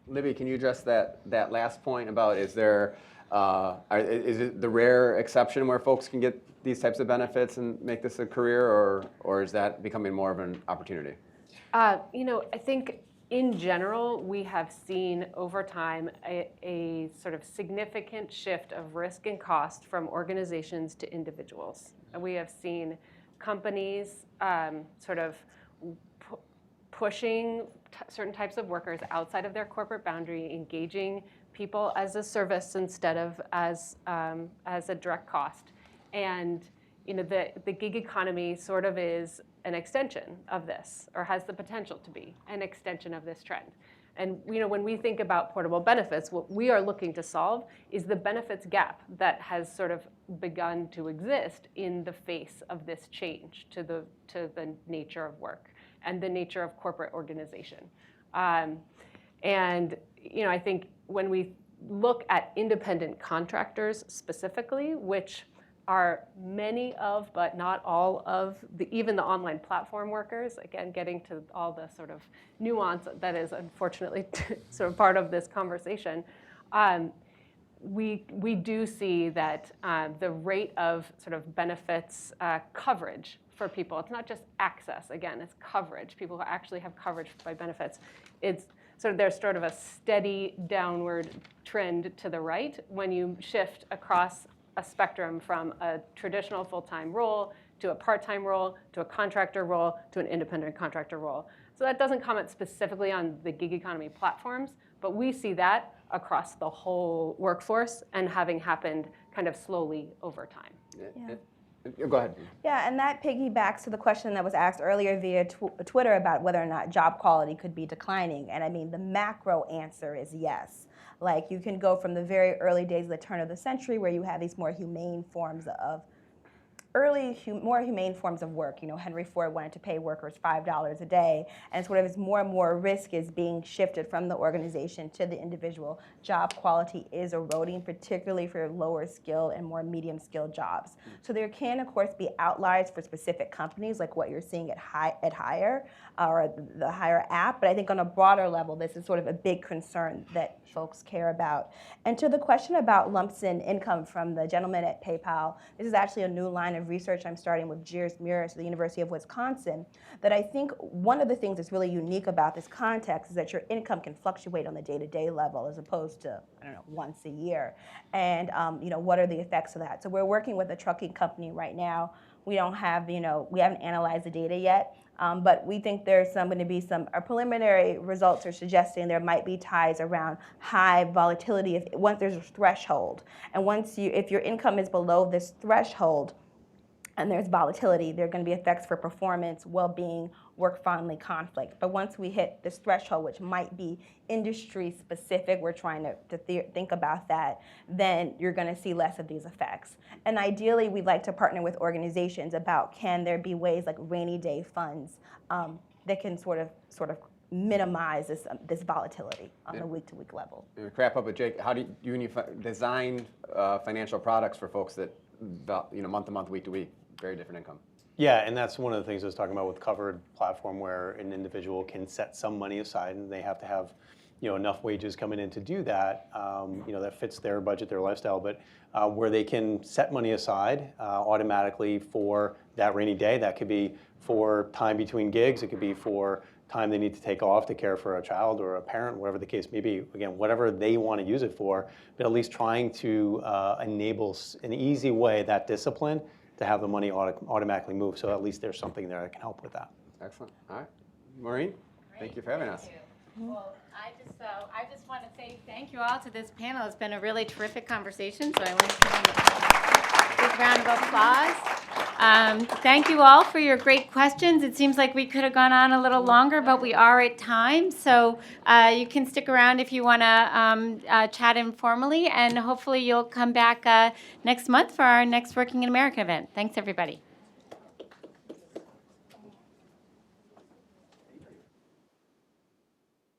Libby, can you address that last point about is it the rare exception where folks can get these types of benefits and make this a career, or is that becoming more of an opportunity? I think in general, we have seen over time a sort of significant shift of risk and cost from organizations to individuals. And we have seen companies sort of pushing certain types of workers outside of their corporate boundary, engaging people as a service instead of as a direct cost. And the gig economy sort of is an extension of this, or has the potential to be an extension of this trend. And when we think about portable benefits, what we are looking to solve is the benefits gap that has sort of begun to exist in the face of this change to the nature of work and the nature of corporate organization. And I think when we look at independent contractors specifically, which are many of, but not all of, even the online platform workers, again, getting to all the sort of nuance that is unfortunately sort of part of this conversation, we do see that the rate of sort of benefits coverage for people, it's not just access, again, it's coverage. People who actually have coverage by benefits. It's So there's sort of a steady downward trend to the right when you shift across a spectrum from a traditional full-time role to a part-time role, to a contractor role, to an independent contractor role. So that doesn't comment specifically on the gig economy platforms, but we see that across the whole workforce and having happened kind of slowly over time. Go ahead. Yeah, and that piggybacks to the question that was asked earlier via Twitter about whether or not job quality could be declining. And I mean, the macro answer is yes. Like, you can go from the very early days of the turn of the century where you have these more humane forms of more humane forms of work. You know, Henry Ford wanted to pay workers $5 a day, and sort of as more and more risk is being shifted from the organization to the individual, job quality is eroding, particularly for lower skill and more medium skilled jobs. So there can, of course, be outliers for specific companies, like what you're seeing at Hire or the Hire app. But I think on a broader level, this is sort of a big concern that folks care about. And to the question about lumps in income from the gentleman at PayPal, this is actually a new line of research I'm starting with Jairus Muris at the University of Wisconsin, that I think one of the things that's really unique about this context is that your income can fluctuate on the day-to-day level as opposed to, I don't know, once a year. And you know, what are the effects of that? So we're working with a trucking company right now. We don't have, you know, we haven't analyzed the data yet, but we think there's going to be our preliminary results are suggesting there might be ties around high volatility once there's a threshold. And if your income is below this threshold, and there's volatility, there are going to be effects for performance, well-being, work-friendly conflict. But once we hit this threshold, which might be industry-specific, we're trying to think about that, then you're going to see less of these effects. And ideally, we'd like to partner with organizations about can there be ways like rainy day funds that can sort of minimize this volatility on the week-to-week level. And to wrap up with Jake, how do you design financial products for folks that, you know, month-to-month, week-to-week, very different income? Yeah, and that's one of the things I was talking about with Covered platform, where an individual can set some money aside, and they have to have, you know, enough wages coming in to do that, you know, that fits their budget, their lifestyle, but where they can set money aside automatically for that rainy day. That could be for time between gigs. It could be for time they need to take off to care for a child or a parent, whatever the case may be. Again, whatever they want to use it for, but at least trying to enable an easy way, that discipline, to have the money automatically move. So at least there's something there that can help with that. Excellent. All right. Maureen, thank you for having us. Well, I just want to say thank you all to this panel. It's been a really terrific conversation, so I want to give you a big round of applause. Thank you all for your great questions. It seems like we could have gone on a little longer, but we are at time, so you can stick around if you want to chat informally, and hopefully you'll come back next month for our next Working in America event. Thanks, everybody.